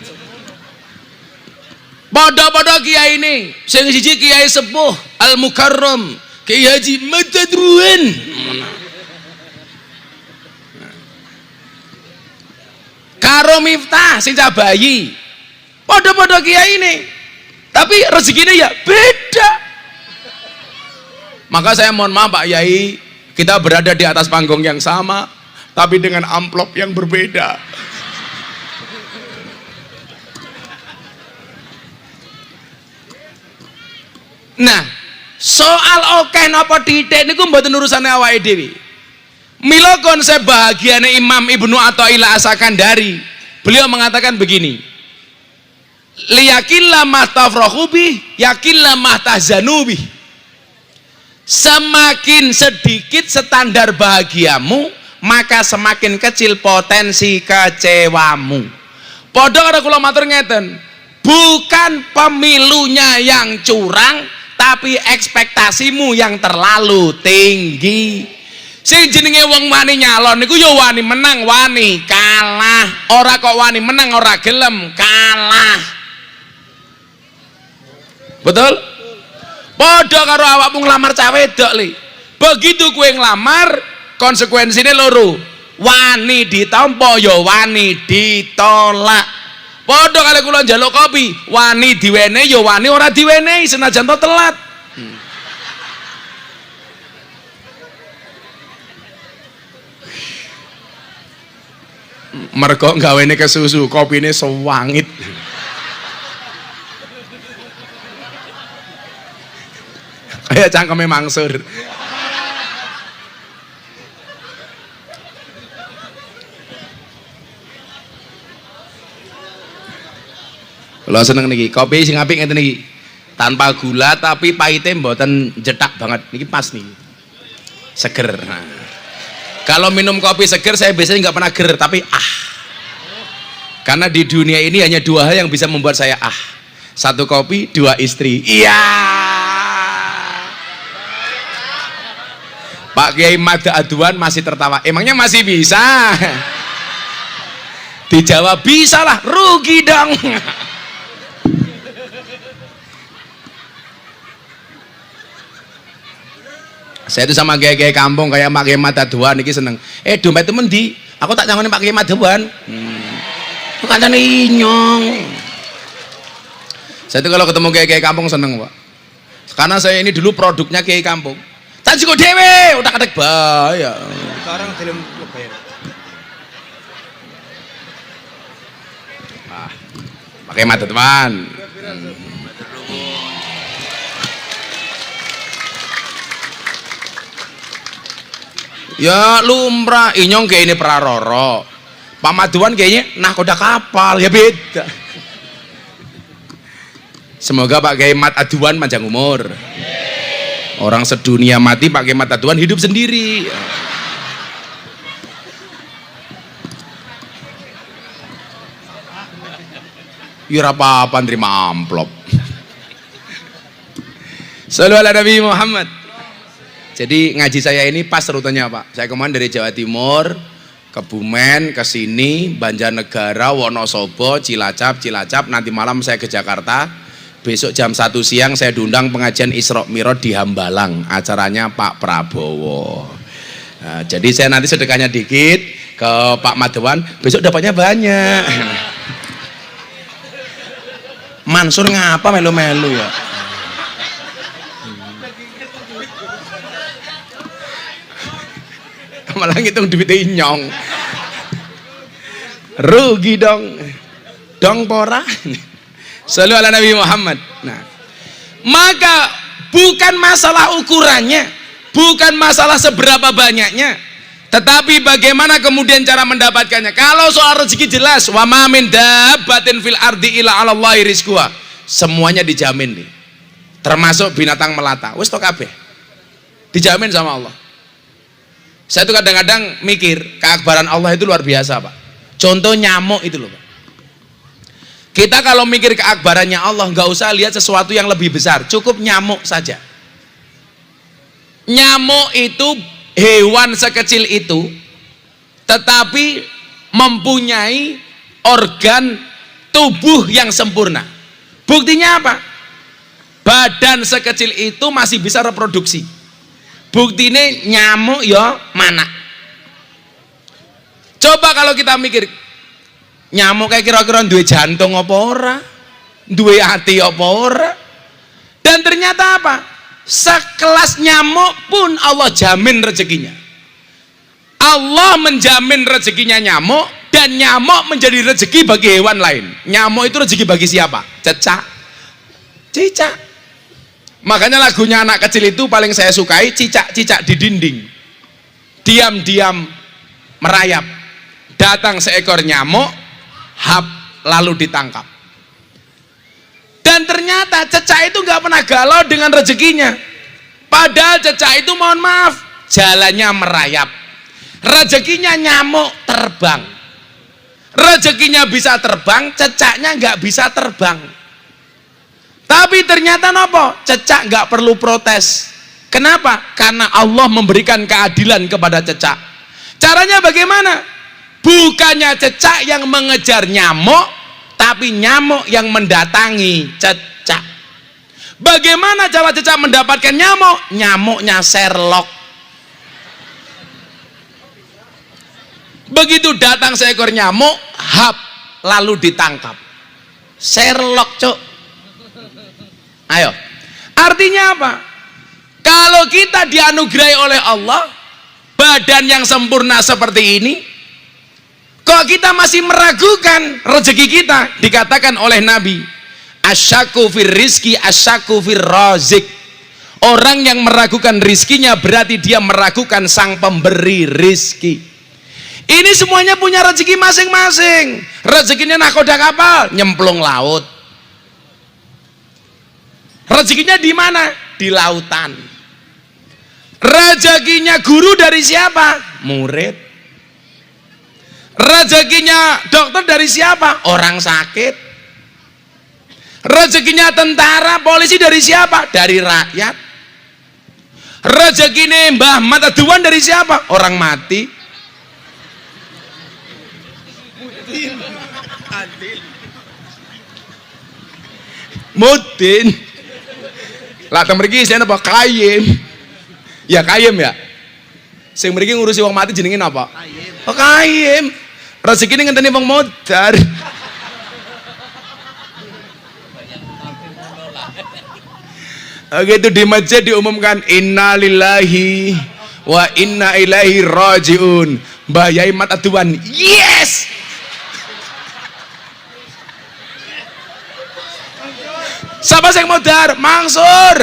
Podo-podo kiai ini, sing siji kiai sepuh Al Mukarram, Kiai Haji Ahmad Adwan. Karo Miftah sing cah bayi. Podo-podo kiai ini. Tapi rezekinya ya beda. Maka saya mohon maaf Pak Yai, kita berada di atas panggung yang sama tapi dengan amplop yang berbeda. Nah, soal oke napa titik niku mboten urusane awake dhewe. Mila konsep bahagiane Imam Ibnu Athaillah As-Sakandari, beliau mengatakan begini, liyakinlah mahtafrahubi, yakinlah mahtahzanubi. Semakin sedikit standar bahagiamu, maka semakin kecil potensi kecewamu. Padha karo kula matur ngeten, bukan pemilunya yang curang, tapi ekspektasimu yang terlalu tinggi. Sing jenenge wong wani nyalon niku ya wani menang, wani kalah. Ora kok wani menang ora gelem, kalah. Betul? Padha karo awakmu nglamar cah wedok li. Begitu kowe nglamar, konsekuensine loro. Wani ditampa ya wani ditolak. Padha karo kula njaluk kopi, wani diwenehi ya wani ora diwenehi senajan to telat. Mergo gawene kesusu, kopine sewangit. Kayak cangkeme Mangsur. Kalau seneng niki, kopi sing apik ngeten niki. tanpa gula tapi pahitnya mboten jetak banget. Ini pas nih, seger. Nah, kalau minum kopi seger saya biasanya nggak pernah ger, tapi karena di dunia ini hanya dua hal yang bisa membuat saya satu kopi, dua istri. Iya, Pak Kiai Mada Aduan masih tertawa, emangnya masih bisa? Dijawab bisa lah, rugi dong. Saya itu sama kiai-kiai kampung kayak Pak Kiai Mada Aduan ini seneng. Dompet itu mendi? Aku tak nyangoni Pak Kiai Mada Aduan. Kancane inyong. Saya itu kalau ketemu kiai-kiai kampung seneng, Pak. Karena saya ini dulu produknya kiai kampung. Tak cukup dewe, udah kadek bahaya. Sekarang film bayar. Pakai mata teman. Ya lumrah, inyong kayak ini praroro. Pak Maduan kayaknya nahkoda kapal, ya beda. Semoga Pak Kiai Mat Aduan panjang umur. Orang sedunia mati, Pak Kiai Mat Aduan hidup sendiri. Ya apa-apa nerima amplop. Sallu ala Nabi Muhammad. Jadi ngaji saya ini pas rutenya, Pak. Saya kemarin dari Jawa Timur, Kebumen, ke sini, Banjarnegara, Wonosobo, Cilacap, nanti malam saya ke Jakarta. Besok jam 1 siang saya diundang pengajian Isra Mi'raj di Hambalang, acaranya Pak Prabowo. Nah, jadi saya nanti sedekahnya dikit ke Pak Madewan, besok dapatnya banyak. Mansur ngapa melu-melu ya? Malah ngitung duit inyong. Rugi dong pora. Sallu ala Nabi Muhammad. Nah, maka bukan masalah ukurannya, bukan masalah seberapa banyaknya, tetapi bagaimana kemudian cara mendapatkannya. Kalau soal rezeki jelas, wa ma min dabbatin fil ardi illa 'ala Allahi rizquha. Semuanya dijamin nih. Termasuk binatang melata. Wis tok kabeh. Dijamin sama Allah. Saya tuh kadang-kadang mikir, keakbaran Allah itu luar biasa, Pak. Contoh nyamuk itu loh, Pak. Kita kalau mikir keakbarannya Allah, nggak usah lihat sesuatu yang lebih besar, cukup nyamuk saja. Nyamuk itu hewan sekecil itu, tetapi mempunyai organ tubuh yang sempurna. Buktinya apa? Badan sekecil itu masih bisa reproduksi. Buktinya nyamuk ya mana? Coba kalau kita mikir, nyamuk kayak kira-kira duwe jantung apa ora? Duwe hati apa ora? Dan ternyata apa? Sekelas nyamuk pun Allah jamin rezekinya. Allah menjamin rezekinya nyamuk, dan nyamuk menjadi rezeki bagi hewan lain. Nyamuk itu rezeki bagi siapa? Cicak. Makanya lagunya anak kecil itu paling saya sukai, cicak-cicak di dinding. Diam-diam merayap. Datang seekor nyamuk, hap, lalu ditangkap. Dan ternyata cecak itu nggak pernah galau dengan rezekinya. Padahal cecak itu, mohon maaf, jalannya merayap. Rezekinya nyamuk terbang. Rezekinya bisa terbang, cecaknya nggak bisa terbang. Tapi ternyata nopo, cecak nggak perlu protes. Kenapa? Karena Allah memberikan keadilan kepada cecak. Caranya bagaimana? Bukannya cecak yang mengejar nyamuk, tapi nyamuk yang mendatangi cecak. Bagaimana cara cecak mendapatkan nyamuk? Nyamuknya Sherlock. Begitu datang seekor nyamuk, hap, lalu ditangkap. Sherlock, cok. Ayo, artinya apa? Kalau kita dianugerahi oleh Allah badan yang sempurna seperti ini, kok kita masih meragukan rezeki kita? Dikatakan oleh Nabi, asyaku fir rizki asyaku fir razik. Orang yang meragukan rizkinya berarti dia meragukan sang pemberi rizki. Ini semuanya punya rezeki masing-masing. Rezekinya nahkoda kapal, nyemplung laut. Rezekinya di mana? Di lautan. Rezekinya guru dari siapa? Murid. Rezekinya dokter dari siapa? Orang sakit. Rezekinya tentara, polisi dari siapa? Dari rakyat. Rezekinya Mbah Mataduan dari siapa? Orang mati. Mudin. Lah teng mriki isine apa? Kayim. Ya kayim ya. Sing mriki ngurusi wong mati jenenge napa? Kayim. Oh kayim. Rezekine ngenteni wong modar. Begitu di masjid diumumkan innalillahi wa inna ilaihi rajiun. Mbah Yai Mataduan. Yes. Siapa yang modar? Mangsur.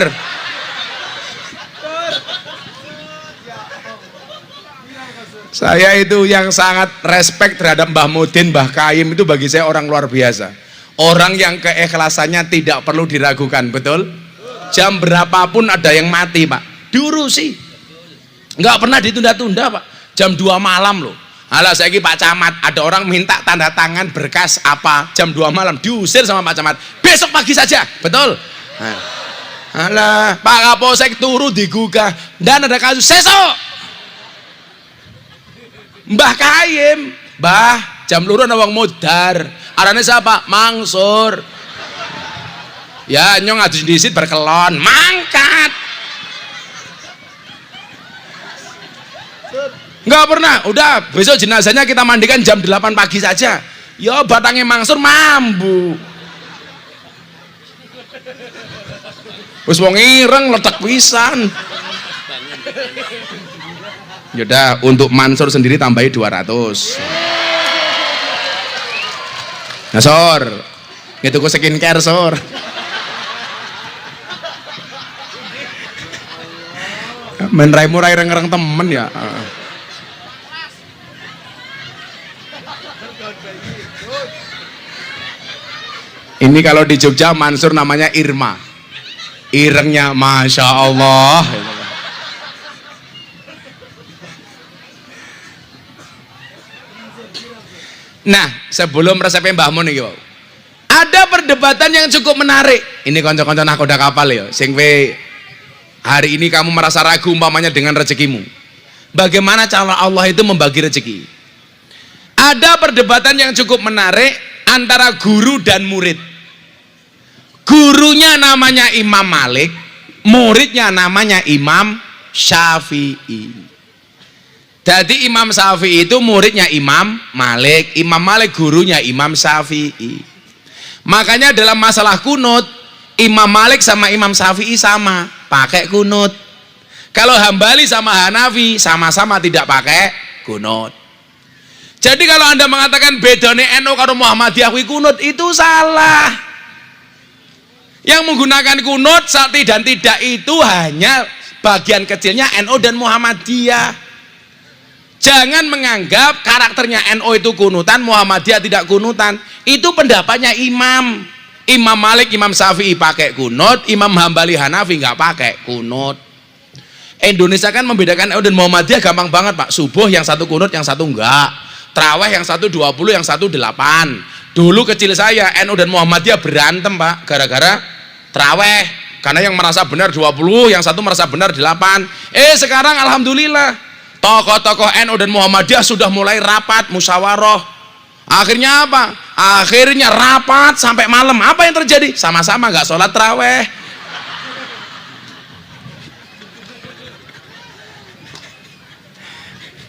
Saya itu yang sangat respect terhadap Mbah Mudin, Mbah Kaim itu bagi saya orang luar biasa. Orang yang keikhlasannya tidak perlu diragukan, betul? Jam berapapun ada yang mati, Pak. Diurusi. Nggak pernah ditunda-tunda, Pak. Jam 2 malam loh. Alah saiki Pak Camat, ada orang minta tanda tangan berkas apa jam 2 malam, diusir sama Pak Camat. Besok pagi saja, betul? Nah. Alah, Pak Kapolsek turu digugah dan ada kasus sesok. Mbah Kaim, Mbah, jam luru ana wong modar. Arane siapa? Mangsur. Ya nyong adu disit berkelon, mangkat. Enggak pernah, udah besok jenazahnya kita mandikan jam 8 pagi saja. Ya batangnya Mangsur mambu. Wis wong ireng letek pisan. Yaudah, untuk Mansur sendiri tambahi 200. Nah Sor, gitu ku skincare Sor. Men raimu rai reng-reng temen ya. Ini kalau di Jogja Mansur namanya Irma. Irengnya Masya Allah. Nah, sebelum resepnya Mbah Mun iki, ada perdebatan yang cukup menarik. Ini konco-konco nakoda kapal ya. Sing hari ini kamu merasa ragu umpamanya dengan rezekimu. Bagaimana cara Allah itu membagi rezeki? Ada perdebatan yang cukup menarik antara guru dan murid. Gurunya namanya Imam Malik, muridnya namanya Imam Syafi'i. Jadi Imam Syafi'i itu muridnya Imam Malik, Imam Malik gurunya Imam Syafi'i. Makanya dalam masalah kunut, Imam Malik sama Imam Syafi'i sama, pakai kunut. Kalau Hambali sama Hanafi sama-sama tidak pakai kunut. Jadi kalau Anda mengatakan bedane NU karo Muhammadiyah kuwi kunut, itu salah. Yang menggunakan kunut sakti dan tidak itu hanya bagian kecilnya NU dan Muhammadiyah. Jangan menganggap karakternya NU itu kunutan, Muhammadiyah tidak kunutan. Itu pendapatnya Imam Malik, Imam Syafi'i pakai kunut, Imam Hambali Hanafi nggak pakai kunut. Indonesia kan membedakan NU dan Muhammadiyah gampang banget Pak. Subuh yang satu kunut, yang satu enggak. Traweh yang satu 20, yang satu 8. Dulu kecil saya NU dan Muhammadiyah berantem Pak, gara-gara traweh. Karena yang merasa benar 20, yang satu merasa benar 8. Sekarang alhamdulillah tokoh-tokoh NU dan Muhammadiyah sudah mulai rapat musyawarah. Akhirnya apa? Akhirnya rapat sampai malam. Apa yang terjadi? Sama-sama nggak sholat taraweh.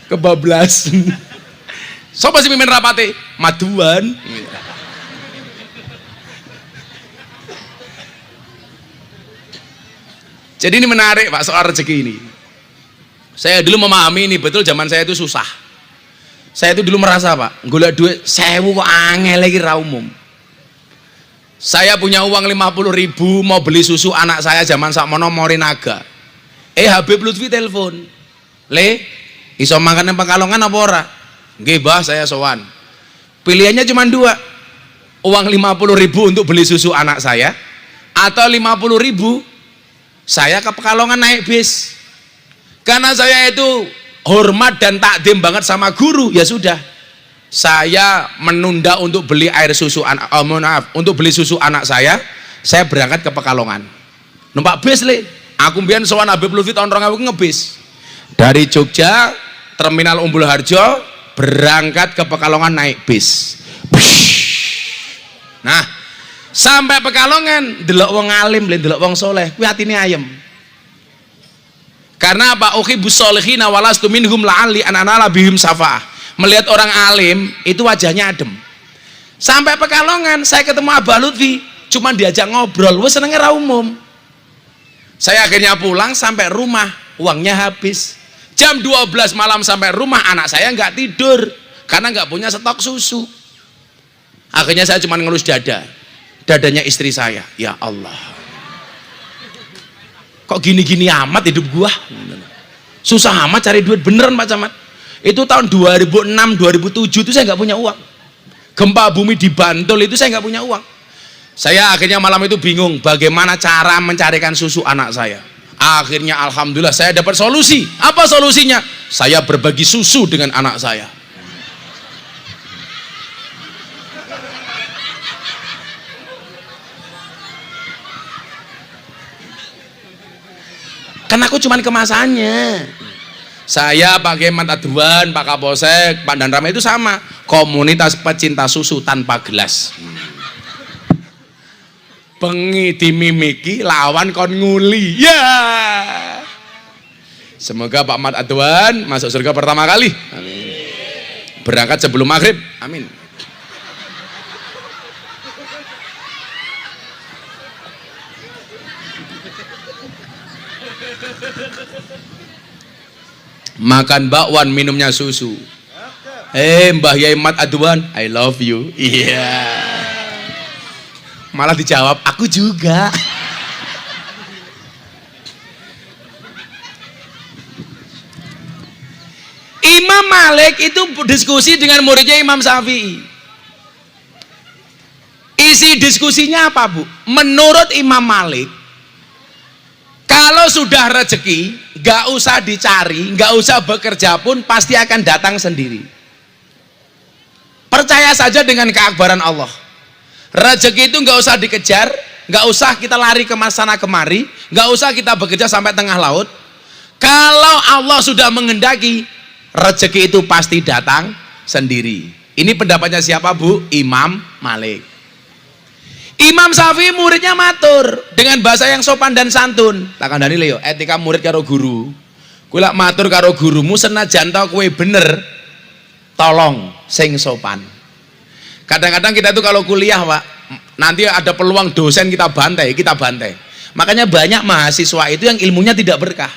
Kebablasan. Sopo sih mimpin rapate? Maduan. Jadi ini menarik Pak soal rezeki ini. Saya dulu memahami ini betul, zaman saya itu susah. Saya itu dulu merasa Pak, golek duit 1000 kok angel lagi ra umum. Saya punya uang 50.000 mau beli susu anak saya zaman sakmono Morinaga. Habib Lutfi telepon. Le, iso makan nang Pekalongan apa ora? Nggih, Mbah, saya sowan. Pilihannya cuma 2. Uang 50.000 untuk beli susu anak saya atau 50.000, saya ke Pekalongan naik bis. Karena saya itu hormat dan takdim banget sama guru, ya sudah, saya menunda untuk beli air susu untuk beli susu anak saya berangkat ke Pekalongan. Numpak bis le. Aku mbiyen sowan Habib Lutfi tahun 2000 ngebis. Dari Jogja, Terminal Umbul Harjo, berangkat ke Pekalongan naik bis. Nah, sampai Pekalongan delok wong alim, delok wong soleh, kuwi atine ayem. Karena apa? Uhibbus sholihin wa lastu minhum la'alli an anala bihim syafaah. Melihat orang alim itu wajahnya adem. Sampai Pekalongan saya ketemu Abah Lutfi, cuma diajak ngobrol, wes senengnya ra umum. Saya akhirnya pulang, sampai rumah uangnya habis. Jam 12 malam sampai rumah, anak saya nggak tidur karena nggak punya stok susu. Akhirnya saya cuma ngelus dadanya istri saya. Ya Allah, kok gini-gini amat hidup gua, susah amat cari duit, beneran Pak Camat. Itu tahun 2006 2007 itu saya nggak punya uang. Gempa bumi di Bantul itu saya nggak punya uang. Saya akhirnya malam itu bingung bagaimana cara mencarikan susu anak saya. Akhirnya alhamdulillah saya dapat solusi. Apa solusinya? Saya berbagi susu dengan anak saya. Kan aku cuman kemasannya. Saya pakai Mat Adwan, Pak Kapolsek, Pak Danrama itu sama. Komunitas pecinta susu tanpa gelas. Bengi dimimiki lawan kon nguli. Ya. Semoga Pak Mat Adwan masuk surga pertama kali. Amin. Berangkat sebelum maghrib. Amin. Makan bakwan, minumnya susu. Mbah Yai Mat Adwan, I love you. Iya. Malah dijawab, aku juga. Imam Malik itu diskusi dengan muridnya Imam Syafi'i. Isi diskusinya apa, Bu? Menurut Imam Malik, kalau sudah rezeki, gak usah dicari, gak usah bekerja pun pasti akan datang sendiri. Percaya saja dengan keakbaran Allah. Rezeki itu nggak usah dikejar, nggak usah kita lari ke sana kemari, nggak usah kita bekerja sampai tengah laut. Kalau Allah sudah menghendaki, rezeki itu pasti datang sendiri. Ini pendapatnya siapa, Bu? Imam Malik. Imam Syafi'i muridnya matur dengan bahasa yang sopan dan santun. Tak kandhani lho, etika murid karo guru. Kowe lak matur karo gurumu senajan to kowe bener, tolong sing sopan. Kadang-kadang kita itu kalau kuliah, Pak, nanti ada peluang dosen kita bantai. Makanya banyak mahasiswa itu yang ilmunya tidak berkah.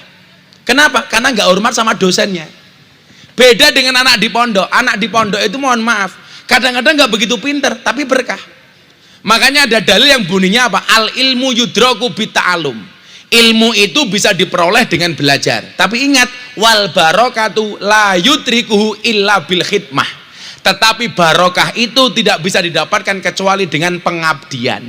Kenapa? Karena nggak hormat sama dosennya. Beda dengan anak di pondok. Anak di pondok itu mohon maaf, kadang-kadang nggak begitu pinter, tapi berkah. Makanya ada dalil yang bunyinya apa? Al ilmu yudroku bita'alum. Ilmu itu bisa diperoleh dengan belajar. Tapi ingat, wal barokatu la yudrikuhu illa bil khidmah. Tetapi barokah itu tidak bisa didapatkan kecuali dengan pengabdian.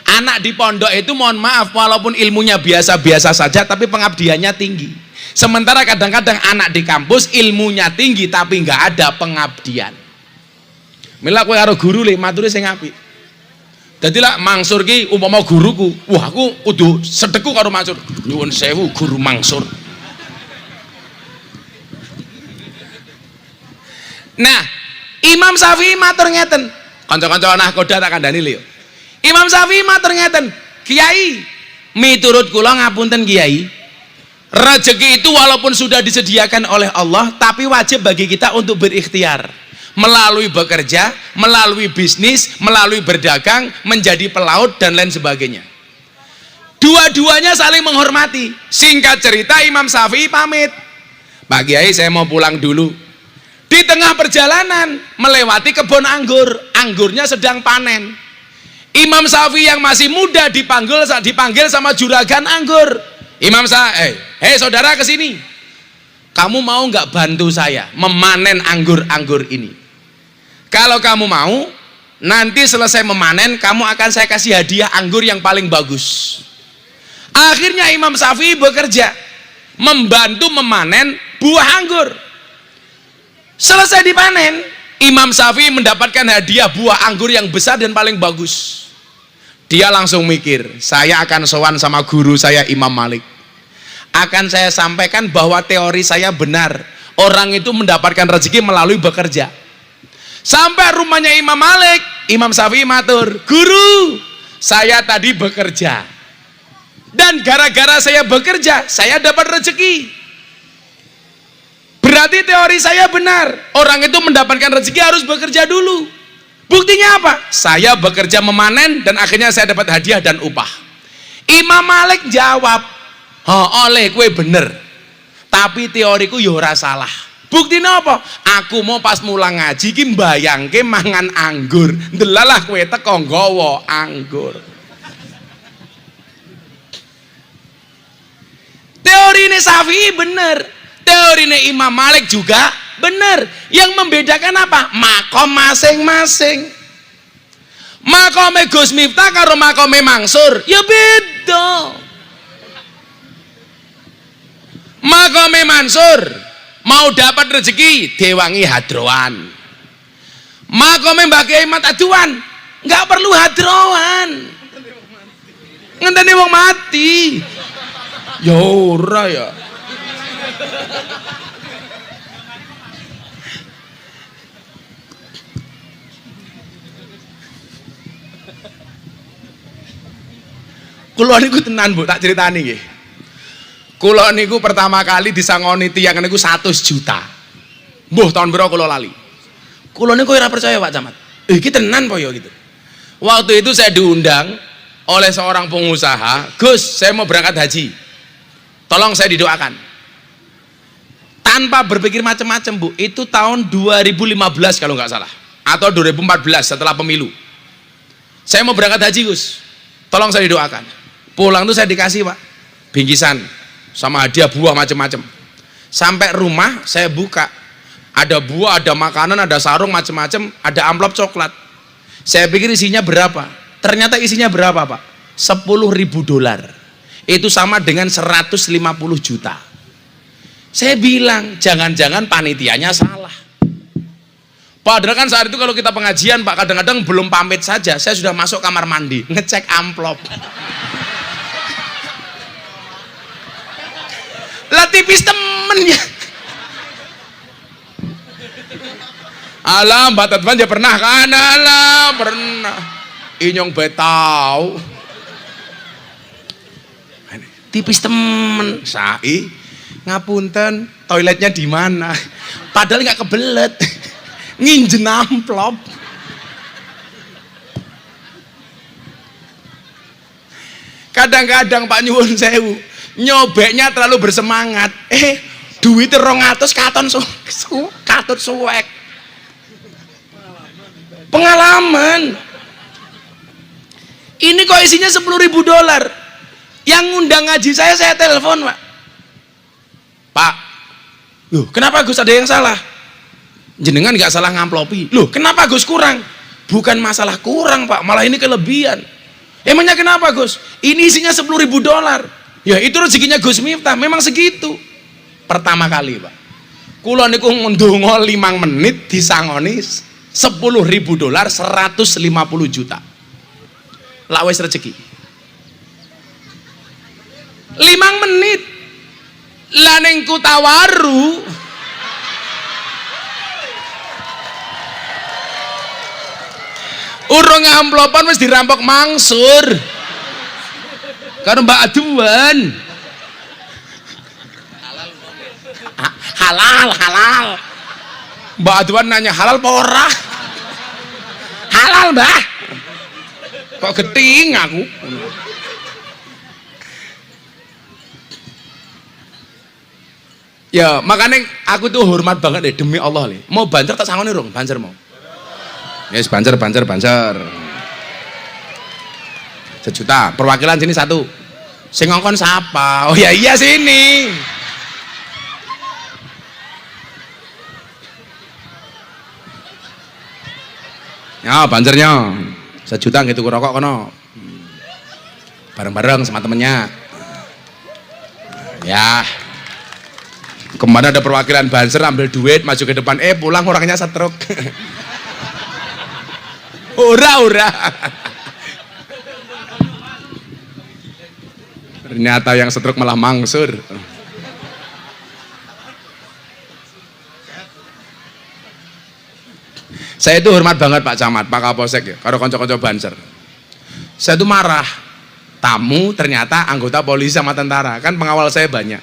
Anak di pondok itu mohon maaf, walaupun ilmunya biasa-biasa saja, tapi pengabdiannya tinggi. Sementara kadang-kadang anak di kampus ilmunya tinggi, tapi nggak ada pengabdian. Mila kowe karo guru le mature sing apik. Dadi lah Mangsur ki umpama guruku, wah aku kudu sedeku karo Mangsur. Nyuwun sewu Guru Mangsur. Nah, Imam Syafi'i matur ngeten, kanca-kanca anak koda tak kandhani lho. Imam Syafi'i matur ngeten, Kiai, miturut kula ngapunten Kiai, rezeki itu walaupun sudah disediakan oleh Allah, tapi wajib bagi kita untuk berikhtiar melalui bekerja, melalui bisnis, melalui berdagang, menjadi pelaut dan lain sebagainya. Dua-duanya saling menghormati. Singkat cerita, Imam Syafi'i pamit, Pak Kiai saya mau pulang dulu. Di tengah perjalanan melewati kebun anggur, anggurnya sedang panen. Imam Syafi'i yang masih muda dipanggil sama juragan anggur. Imam Syafi'i, hei saudara kesini, kamu mau nggak bantu saya memanen anggur-anggur ini? Kalau kamu mau, nanti selesai memanen kamu akan saya kasih hadiah anggur yang paling bagus. Akhirnya Imam Syafi'i bekerja membantu memanen buah anggur. Selesai dipanen, Imam Syafi'i mendapatkan hadiah buah anggur yang besar dan paling bagus. Dia langsung mikir, saya akan sowan sama guru saya Imam Malik. Akan saya sampaikan bahwa teori saya benar. Orang itu mendapatkan rezeki melalui bekerja. Sampai rumahnya Imam Malik, Imam Syafi'i matur, guru, saya tadi bekerja. Dan gara-gara saya bekerja, saya dapat rezeki. Berarti teori saya benar. Orang itu mendapatkan rezeki harus bekerja dulu. Buktinya apa? Saya bekerja memanen dan akhirnya saya dapat hadiah dan upah. Imam Malik jawab, oleh kue bener. Tapi teoriku yo ora salah. Buktinya apa? Aku mau pas mulang ngaji ki mbayangke mangan anggur. Ndelalah kue teko nggawa anggur. Teori ini Syafi'i bener. Teori ini Imam Malik juga bener. Yang membedakan apa? Makom masing-masing. Makome Gus Miftah karo makome Mansur ya beda. Makome Mansur mau dapat rezeki dewangi hadroan. Makome Mbah Kiai Mat Aduan nggak perlu hadroan. Ngenteni wong mati. Ya ora ya. Kula niku tenan Bu, tak critani nggih. Kula niku pertama kali disangoni tiyang niku 100 juta. Mbuh tahun pira kula lali. Kula niku ora percaya Pak Camat. Iki tenan po ya gitu. Waktu itu saya diundang oleh seorang pengusaha, Gus, saya mau berangkat haji. Tolong saya didoakan. Tanpa berpikir macam-macam Bu, itu tahun 2015 kalau nggak salah, atau 2014 setelah pemilu. Saya mau berangkat haji Gus, tolong saya didoakan. Pulang tuh saya dikasih Pak bingkisan sama hadiah buah macam-macam. Sampai rumah saya buka, ada buah, ada makanan, ada sarung macam-macam, ada amplop coklat. Saya pikir isinya berapa? Ternyata isinya berapa Pak? $10.000. Itu sama dengan 150 juta. Saya bilang, jangan-jangan panitianya salah. Padahal kan saat itu kalau kita pengajian Pak, kadang-kadang belum pamit saja, saya sudah masuk kamar mandi, ngecek amplop. Lah tipis temen ya. Alam Mbak Tadwan ya pernah kan? Alam pernah. Inyong betau. Tipis temen. Sai ngapunten, toiletnya di mana? Padahal nggak kebelet. Nginjen amplop. Kadang-kadang Pak nyuwun sewu, nyobeknya terlalu bersemangat. Duit 200 katon katut suwek. Pengalaman. Ini kok isinya $10.000. Yang ngundang ngaji saya telepon Pak. Pak, loh kenapa Gus ada yang salah? Jenengan nggak salah ngamplopi. Loh kenapa Gus kurang? Bukan masalah kurang Pak, malah ini kelebihan. Emangnya kenapa Gus? Ini isinya $10.000. Ya itu rezekinya Gus Miftah, memang segitu. Pertama kali Pak, kula niku ndonga 5 menit disangoni $10.000, 150 juta. Lah wis rezeki. 5 menit. Lah ning Kutawaru urung amplopan wis dirampok Mansur karo Mbak Aduan. Halal. Mbak Aduan nanya halal apa ora? Halal Mbah. Kok geting aku? Ya makanya aku tuh hormat banget deh demi Allah nih. Mau bancer tak sangoni rong, bancer mau. Yes, bancer. Sejuta, perwakilan sini 1. Sing ngongkon siapa? Oh ya iya sini. Ya, bansernya. Sejuta gitu rokok kono. Bareng-bareng sama temennya. Ya. Kemana ada perwakilan Banser ambil duit, maju ke depan, pulang orangnya stroke. Ora. Ternyata yang stroke malah mangsur. Saya itu hormat banget Pak Camat, Pak Kapolsek ya, karo konco-konco Banser. Saya itu marah, tamu ternyata anggota polisi sama tentara, kan pengawal saya banyak.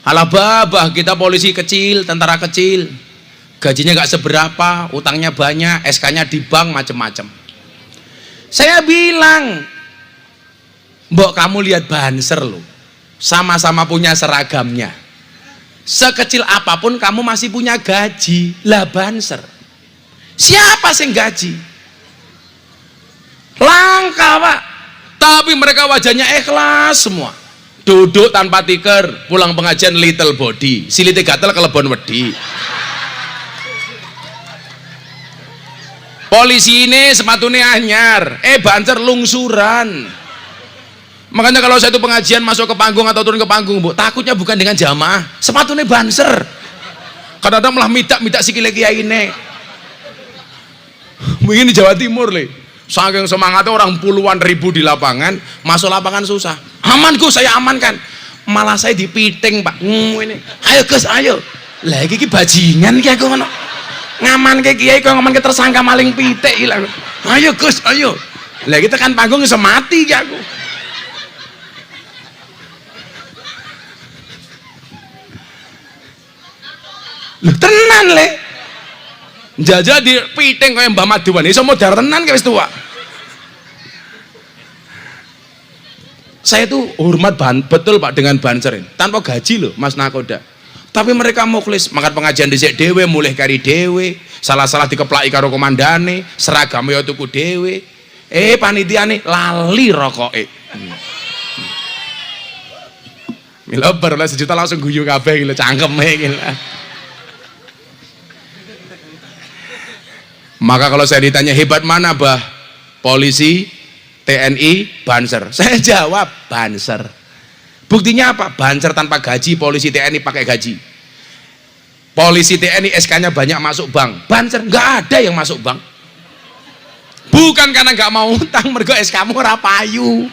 Alah babah, kita polisi kecil, tentara kecil, gajinya gak seberapa, utangnya banyak, SK-nya di bank, macem-macem. Saya bilang, mbok kamu lihat Banser loh, sama-sama punya seragamnya. Sekecil apapun kamu masih punya gaji. Lah Banser, siapa sing gaji? Langka Pak. Tapi mereka wajahnya ikhlas semua. Duduk tanpa tiker, pulang pengajian little body, silite gatel kelebon wedi. Polisi ini sepatunya anyar, Banser lungsuran. Makanya kalau saya itu pengajian masuk ke panggung atau turun ke panggung, Bu, takutnya bukan dengan jamaah, sepatunya Banser. Kadang-kadang malah minta sikile kiai ini. Mungkin di Jawa Timur le. Saking semangatnya orang puluhan ribu di lapangan, masuk lapangan susah. Aman Gus, saya amankan. Malah saya dipiting Pak. Ini, ayo Gus, ayo. Lagi ki bajingan ki aku ngono. Ngaman ke kiai kok ngaman ke tersangka maling pitik ilang. Ayo Gus, ayo. Lagi tekan panggung iso mati ki aku. Loh tenan le. Jajah di piting kaya Mbah Maduan iso modar tenan ki wis tuwa. Saya tuh hormat betul Pak dengan Banser ini. Tanpa gaji loh Mas Nakoda. Tapi mereka mukhlis, makan pengajian dhisik dhewe, mulih kari dhewe, salah-salah dikeplaki karo komandane, seragam ya tuku dhewe. Panitiane lali rokoke. Mila baru lah sejuta langsung guyu kabeh gila cangkeme gila. Maka kalau saya ditanya hebat mana Bah? Polisi, TNI, Banser. Saya jawab Banser. Buktinya apa? Banser tanpa gaji, polisi TNI pakai gaji. Polisi TNI SK-nya banyak masuk bank. Banser nggak ada yang masuk bank. Bukan karena nggak mau utang, mergo SK-mu ora payu.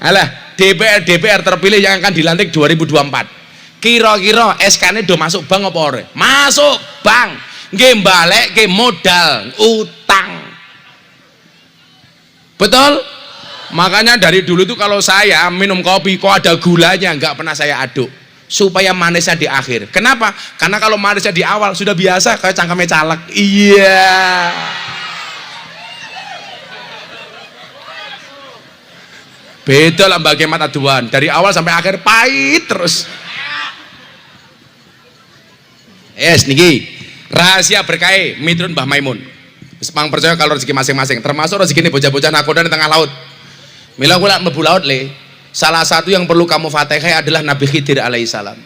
Alah, DPR terpilih yang akan dilantik 2024. Kira-kira SK-nya do masuk bank apa ora? Masuk bank. Nggih mbalekke modal utang. Betul? Makanya dari dulu tuh kalau saya minum kopi kok ada gulanya nggak pernah saya aduk supaya manisnya di akhir. Kenapa? Karena kalau manisnya di awal sudah biasa kayak cangkeme caleg. Iya. Beda lah Mbak Kemat Aduan, dari awal sampai akhir pahit terus. Niki rahasia berkah miturut Mbah Maimun. Sepang percaya kalau rezeki masing-masing, termasuk rezeki ini bocah-bocah nakoda di tengah laut. Mila kula mlebu laut le. Salah satu yang perlu kamu fatihah adalah Nabi Khidir alaihissalam.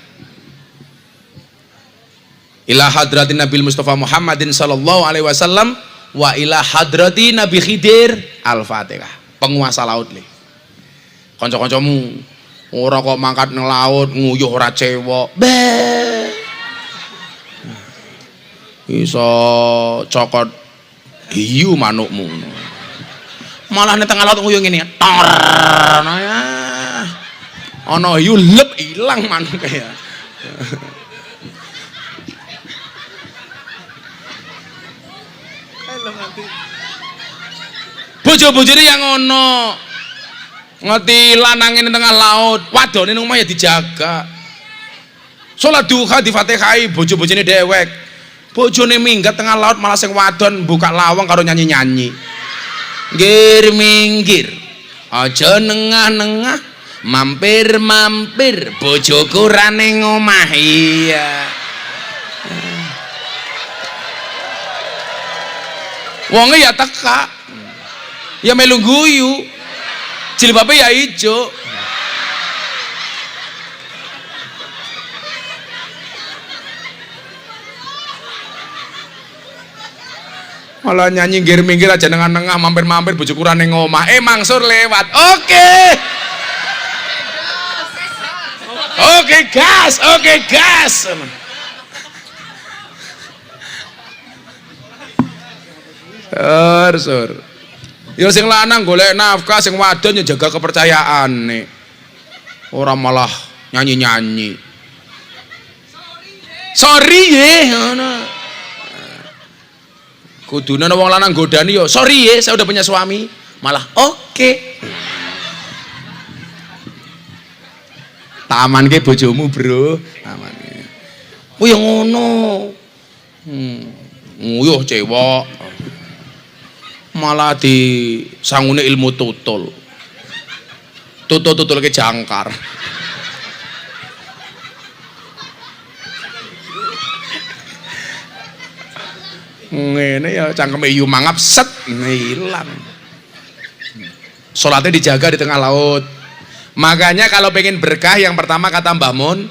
Ila hadratin Nabi Mustafa Muhammadin sallallahu alaihi wasallam wa ila hadrati Nabi Khidir al-Fatihah. Penguasa laut le. Kanca-kancamu ora kok mangkat nang laut nguyuh ora cewek. Iso cokot hiu manukmu. Malah ning tengah laut nguyuh ngene. Tor. Ana hiu lep ilang manuk ya. Bojo-bojone yang ngono. Ngerti lanangin di tengah laut, wadone nang omah ya dijaga. Salat duha difatihai bojo-bojone dewek. Bojone minggat tengah laut malah sing wadon buka lawang karo nyanyi-nyanyi. Ngir minggir. Aja nengah-nengah, mampir-mampir bojoku ra ning omah. Iya. Wonge ya teka. Ya melu guyu. Jilbabe ya ijo. Malah nyanyi minggir aja nengah-nengah mampir-mampir bojo kurang ning omah. Mangsur lewat. Oke gas. Sur. Ya sing lanang golek nafkah, sing wadon ya jaga kepercayaan nih. Ora malah nyanyi-nyanyi. Sorry ye, ngono. Kudune wong lanang godani yo, sorry ye, saya udah punya suami. Malah oke. Taman ke bojomu, Bro. Taman. Oh ya ngono. Nguyuh cewek. Malah di sangune ilmu tutul. Tutul ke jangkar. Ngene ya cangkeme yu mangap set hilang. Salatnya dijaga di tengah laut. Makanya kalau pengen berkah yang pertama kata Mbah Mun,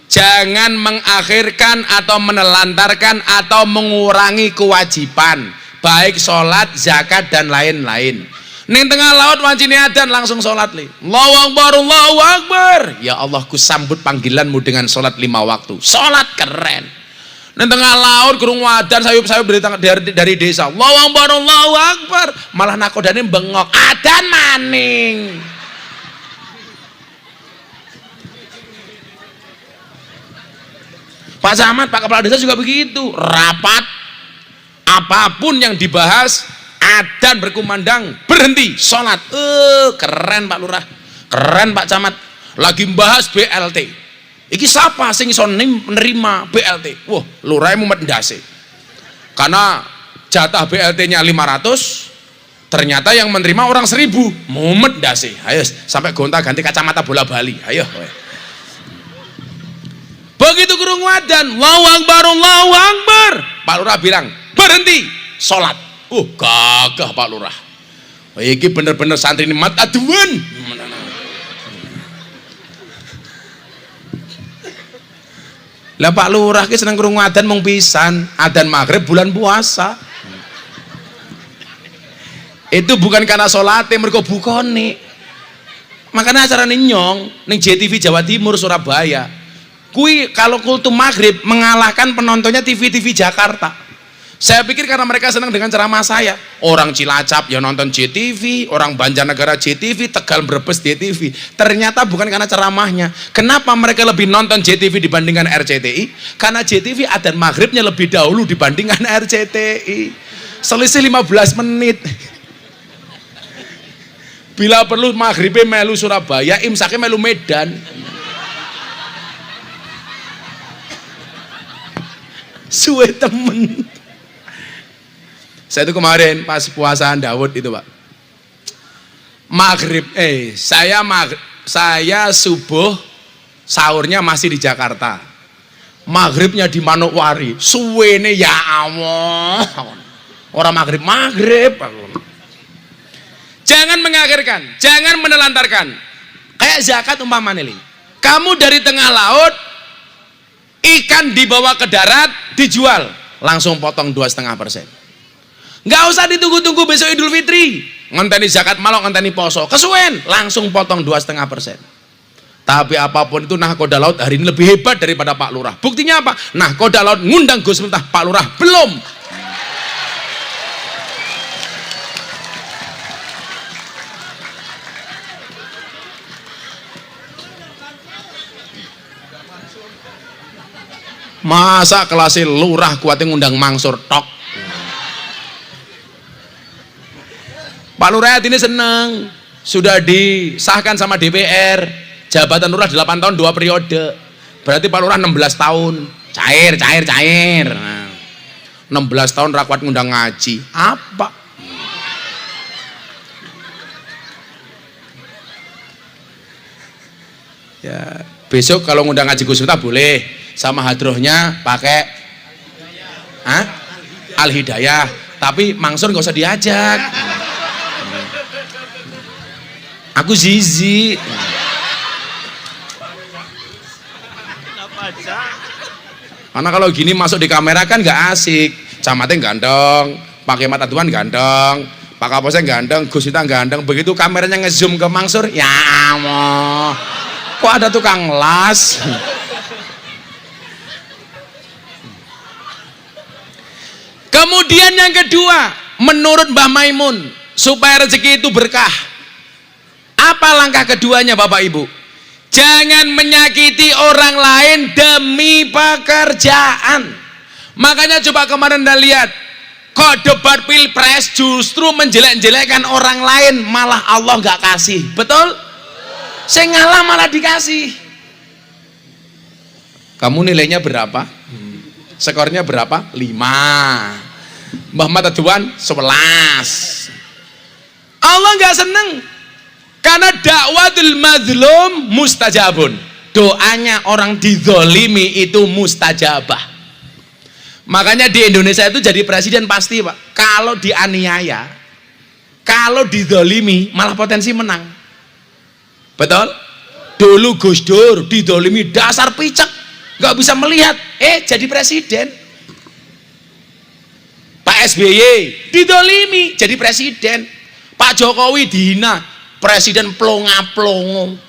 jangan mengakhirkan atau menelantarkan atau mengurangi kewajiban, baik sholat, zakat dan lain-lain. Ning tengah laut wancine adzan langsung sholat li. Allahu Akbar, Allahu Akbar. Ya Allah, ku sambut panggilanmu dengan sholat 5 waktu. Sholat keren. Ning tengah laut kurung adzan sayup-sayup dari desa. Allahu Akbar, Allahu Akbar. Malah nakodane bengok. Adzan maning. Pak Camat, Pak Kepala Desa juga begitu. Rapat apapun yang dibahas, adzan berkumandang, berhenti sholat. Keren Pak Lurah, keren Pak Camat. Lagi membahas BLT. Iki siapa sing iso menerima BLT? Wah, lurah mumet ndase. Karena jatah BLT-nya 500, ternyata yang menerima orang 1000. Mumet ndase. Ayo sampai gonta-ganti kacamata bola Bali. Ayo. Begitu kurung wadan, Allahu Akbar, Allahu Akbar. Pak Lurah bilang, berhenti sholat. Gagah Pak Lurah. Iki bener-bener santri ini mat aduan. Lah Pak Lurah ki seneng krungu adzan mung pisan, adzan maghrib bulan puasa. Itu bukan karena salate, mergo bukone. Makanya acara nyong ning JTV Jawa Timur Surabaya. Kui kalau kultum maghrib mengalahkan penontonnya TV-TV Jakarta. Saya pikir karena mereka senang dengan ceramah saya. Orang Cilacap ya nonton JTV, orang Banjarnegara JTV, Tegal Brebes JTV. Ternyata bukan karena ceramahnya. Kenapa mereka lebih nonton JTV dibandingkan RCTI? Karena JTV adzan maghribnya lebih dahulu dibandingkan RCTI. Selisih 15 menit. Bila perlu maghribnya melu Surabaya, imsaknya melu Medan. Suwe temen. Saya itu kemarin pas puasaan Daud itu Pak, maghrib saya subuh sahurnya masih di Jakarta, maghribnya di Manokwari. Suwene ya Allah, orang maghrib. Jangan mengakhirkan, jangan menelantarkan. Kayak zakat umpamanya nih, kamu dari tengah laut ikan dibawa ke darat dijual, langsung potong 2,5%. Nggak usah ditunggu-tunggu besok Idul Fitri, ngenteni zakat malok, ngenteni poso, kesuwen langsung potong 2,5%. Tapi apapun itu nahkoda laut hari ini lebih hebat daripada Pak Lurah. Buktinya apa? Nahkoda laut ngundang Gus Miftah, Pak Lurah belum. Masa kelasnya lurah kuatnya ngundang Mangsur tok. Pak Lurah ini seneng, sudah disahkan sama DPR, jabatan lurah 8 tahun 2 periode, berarti Pak Lurah 16 tahun, cair. Nah, 16 tahun rakwat ngundang ngaji, apa? Ya, besok kalau ngundang ngaji Gus Miftah boleh, sama hadrohnya pakai Al Hidayah, tapi Mangsur nggak usah diajak. Aku zizi. Karena kalau gini masuk di kamera kan nggak asik. Camatnya ganteng, Pak Kemat Aduan ganteng, Pak Kapolsek ganteng, Gus Miftah ganteng. Begitu kameranya ngezoom ke Mansur, ya Allah, kok ada tukang las. Kemudian yang kedua, menurut Mbah Maimun, supaya rezeki itu berkah, apa langkah keduanya Bapak Ibu? Jangan menyakiti orang lain demi pekerjaan. Makanya coba kemarin Anda lihat, kok debat pilpres justru menjelek-jelekkan orang lain, malah Allah nggak kasih. Betul? Saya ngalah malah dikasih. Kamu nilainya berapa? Skornya berapa? 5. Mbah Mata Tuan 11. Allah nggak seneng karena dakwatul mazlum mustajabun. Doanya orang dizolimi itu mustajabah. Makanya di Indonesia itu jadi presiden pasti Pak, kalau dianiaya, kalau dizolimi malah potensi menang. Betul? Dulu Gus Dur dizolimi dasar picek, nggak bisa melihat, jadi presiden. Pak SBY didolimi jadi presiden. Pak Jokowi dihina, presiden plonga-plongo,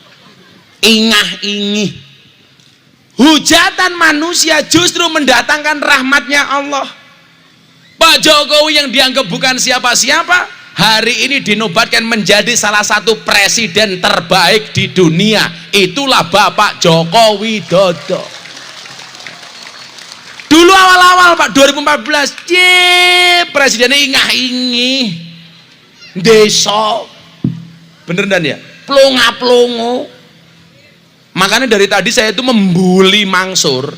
ingah-ingih. Hujatan manusia justru mendatangkan rahmatnya Allah. Pak Jokowi yang dianggap bukan siapa-siapa, hari ini dinobatkan menjadi salah satu presiden terbaik di dunia. Itulah Bapak Joko Widodo. Dulu awal-awal Pak 2014, presidennya ingah-ingih, desa, bener dan ya, plonga-plongo. Makanya dari tadi saya itu membuli Mansur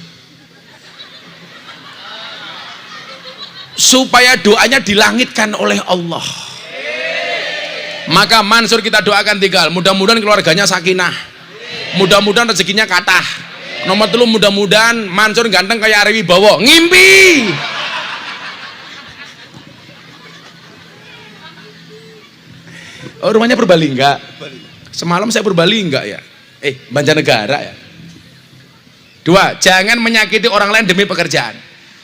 supaya doanya dilangitkan oleh Allah. Maka Mansur kita doakan tinggal, mudah-mudahan keluarganya sakinah, mudah-mudahan rezekinya kathah. Nomor 3, mudah-mudahan Mansur ganteng kayak Ari Wibowo. Ngimpi. Oh, rumahnya Purbalingga. Semalam saya Purbalingga ya. Banjarnegara ya. 2, jangan menyakiti orang lain demi pekerjaan.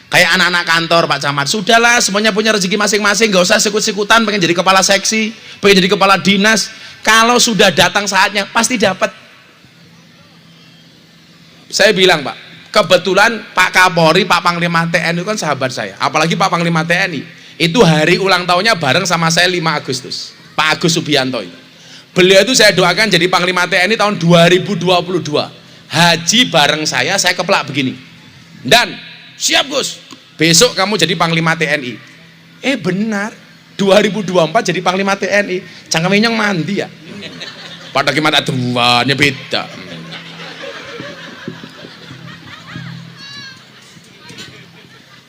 Kayak anak-anak kantor Pak Camat, sudahlah semuanya punya rezeki masing-masing, gak usah sikut-sikutan pengen jadi kepala seksi, pengen jadi kepala dinas. Kalau sudah datang saatnya pasti dapat. Saya bilang Pak, kebetulan Pak Kapolri, Pak Panglima TNI itu kan sahabat saya, apalagi Pak Panglima TNI itu hari ulang tahunnya bareng sama saya 5 Agustus, Pak Agus Subianto. Beliau itu saya doakan jadi Panglima TNI tahun 2022, haji bareng saya keplak begini, dan siap Gus, besok kamu jadi Panglima TNI. Benar, 2024 jadi Panglima TNI, jangan minyong mandi ya, pada gimana tuannya beda.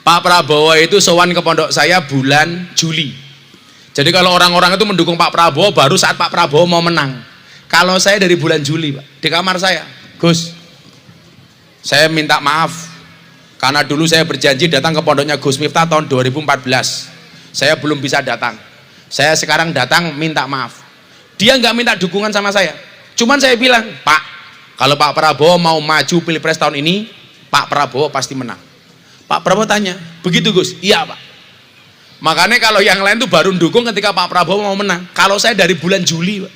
Pak Prabowo itu sowan ke pondok saya bulan Juli. Jadi kalau orang-orang itu mendukung Pak Prabowo baru saat Pak Prabowo mau menang. Kalau saya dari bulan Juli Pak, di kamar saya, Gus, saya minta maaf karena dulu saya berjanji datang ke pondoknya Gus Miftah tahun 2014. Saya belum bisa datang. Saya sekarang datang minta maaf. Dia nggak minta dukungan sama saya. Cuman saya bilang, Pak, kalau Pak Prabowo mau maju pilpres tahun ini, Pak Prabowo pasti menang. Pak Prabowo tanya, begitu Gus? Iya Pak. Makanya kalau yang lain tuh baru dukung ketika Pak Prabowo mau menang. Kalau saya dari bulan Juli Pak,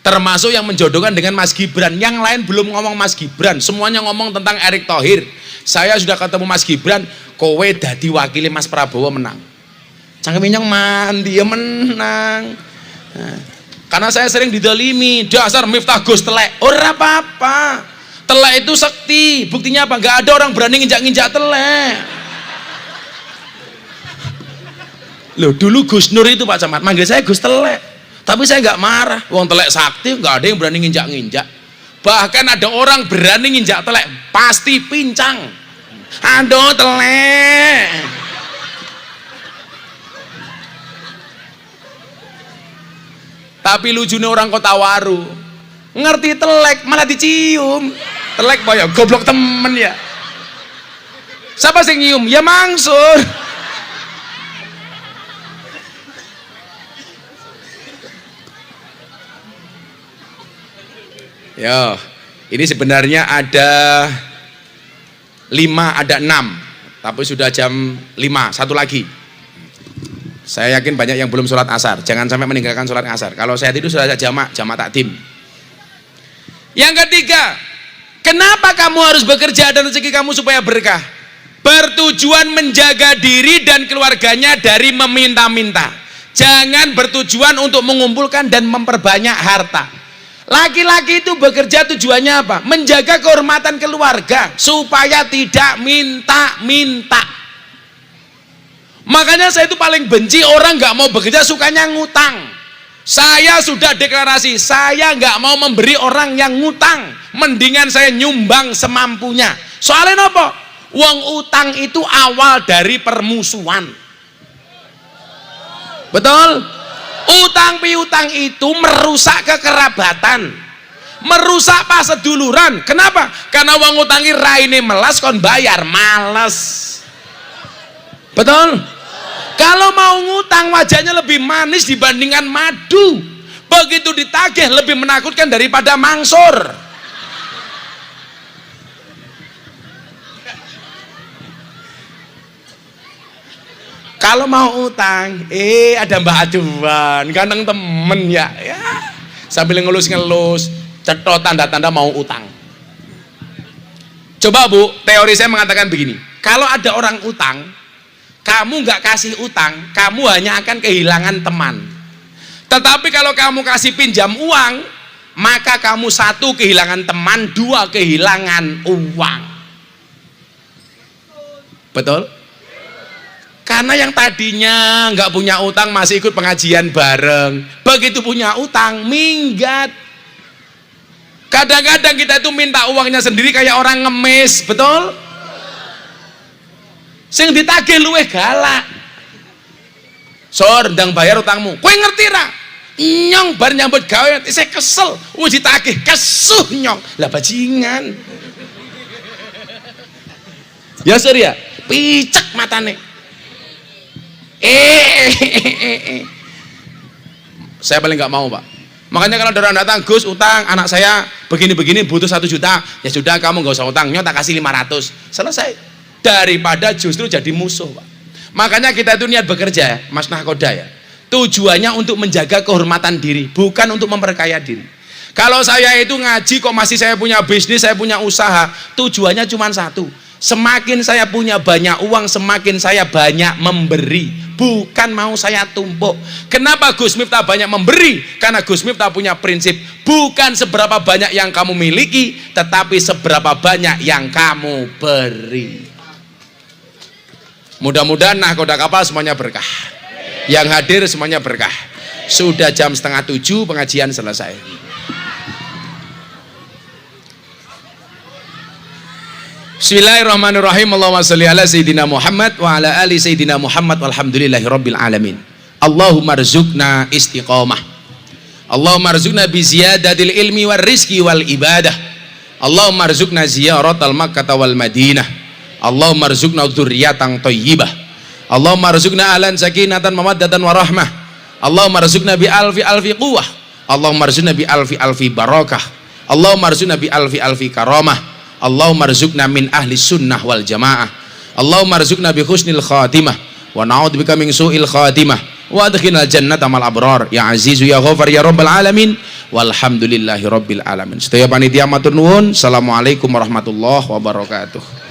termasuk yang menjodohkan dengan Mas Gibran. Yang lain belum ngomong Mas Gibran, semuanya ngomong tentang Erick Thohir. Saya sudah ketemu Mas Gibran, kowe dadi wakili Mas Prabowo menang. Cangkeminyong mandi ya menang. Karena saya sering didolimi, dasar Miftah Gus telek. Ora apa-apa, telek itu sakti. Buktinya apa? Gak ada orang berani nginjak-nginjak telek. Loh, dulu Gus Nur itu Pak Camat manggil saya Gus telek, tapi saya nggak marah. Wong telek sakti, nggak ada yang berani nginjak-nginjak. Bahkan ada orang berani nginjak telek, pasti pincang. Aduh telek. Tapi lucunya orang Kota Waru ngerti telek malah dicium. Telek boyo goblok temen ya. Siapa sih nyium? Ya Mansur. Yo, ini sebenarnya ada 5, ada 6, tapi sudah jam 5, satu lagi. Saya yakin banyak yang belum sholat asar. Jangan sampai meninggalkan sholat asar. Kalau saya itu sudah jamak takdim. Yang ketiga, kenapa kamu harus bekerja dan rezeki kamu supaya berkah? Bertujuan menjaga diri dan keluarganya dari meminta-minta. Jangan bertujuan untuk mengumpulkan dan memperbanyak harta. Laki-laki itu bekerja tujuannya apa? Menjaga kehormatan keluarga supaya tidak minta-minta. Makanya saya itu paling benci orang nggak mau bekerja, sukanya ngutang. Saya sudah deklarasi, saya nggak mau memberi orang yang ngutang. Mendingan saya nyumbang semampunya. Soalnya apa? Uang utang itu awal dari permusuhan. Betul? Utang piutang itu merusak kekerabatan, merusak paseduluran. Kenapa? Karena uang utangi raine melas kon bayar males. Betul? Kalau mau ngutang wajahnya lebih manis dibandingkan madu. Begitu ditagih lebih menakutkan daripada mangsur. Kalau mau utang, ada Mbak Aduan, ganteng temen ya. Sambil ngelus-ngelus, cetot tanda-tanda mau utang. Coba Bu, teori saya mengatakan begini. Kalau ada orang utang, kamu nggak kasih utang, kamu hanya akan kehilangan teman. Tetapi kalau kamu kasih pinjam uang, maka kamu satu kehilangan teman, dua kehilangan uang. Betul? Karena yang tadinya nggak punya utang masih ikut pengajian bareng, begitu punya utang minggat. Kadang-kadang kita itu minta uangnya sendiri kayak orang ngemis, betul? Sing ditagih luweh galak. Sor ndang bayar utangmu. Kowe ngerti ra? Nyong bar nyambut gawe saya kesel. Ditagih kesuh nyong. Lah bajingan. Ya Sor ya, picek matane. Saya paling nggak mau Pak. Makanya kalau ada orang datang, Gus utang anak saya begini-begini butuh 1 juta, ya sudah kamu nggak usah utang, nyok tak kasih 500, selesai. Daripada justru jadi musuh Pak. Makanya kita itu niat bekerja Mas Nahkoda ya, tujuannya untuk menjaga kehormatan diri, bukan untuk memperkaya diri. Kalau saya itu ngaji kok masih saya punya bisnis, saya punya usaha, tujuannya cuma satu, semakin saya punya banyak uang, semakin saya banyak memberi, bukan mau saya tumpuk. Kenapa Gus Miftah banyak memberi? Karena Gus Miftah punya prinsip, bukan seberapa banyak yang kamu miliki, tetapi seberapa banyak yang kamu beri. Mudah-mudahan Nahkoda Kapal semuanya berkah, yang hadir semuanya berkah. Sudah jam 6:30 pengajian selesai. Bismillahirrahmanirrahim. Allahumma sholli ala Sayyidina Muhammad wa ala ali Sayyidina Muhammad walhamdulillahi rabbil alamin. Allahumma rzuqna istiqamah. Allahumma rzuqna bi ziyadatil ilmi war rizqi wal ibadah. Allahumma rzuqna ziyaratal Makkah wal Madinah. Allahumma rzuqna dzurriyyatan thayyibah. Allahumma rzuqna ahlan sakinatan mawaddatan warahmah. Allahumma rzuqna bi alfi quwwah. Allahumma rzuqna bi alfi barakah. Allahumma rzuqna bi alfi karamah. Allahumma rzuqna min ahli sunnah wal jamaah. Allahumma rzuqna bi husnil khatimah wa na'udzubika min su'il khatimah wa adkhilnal jannata mal abrar ya azizu ya ghafar ya rabbal alamin walhamdulillahi rabbil alamin. Sedaya panitia matur nuwun. Assalamualaikum warahmatullahi wabarakatuh.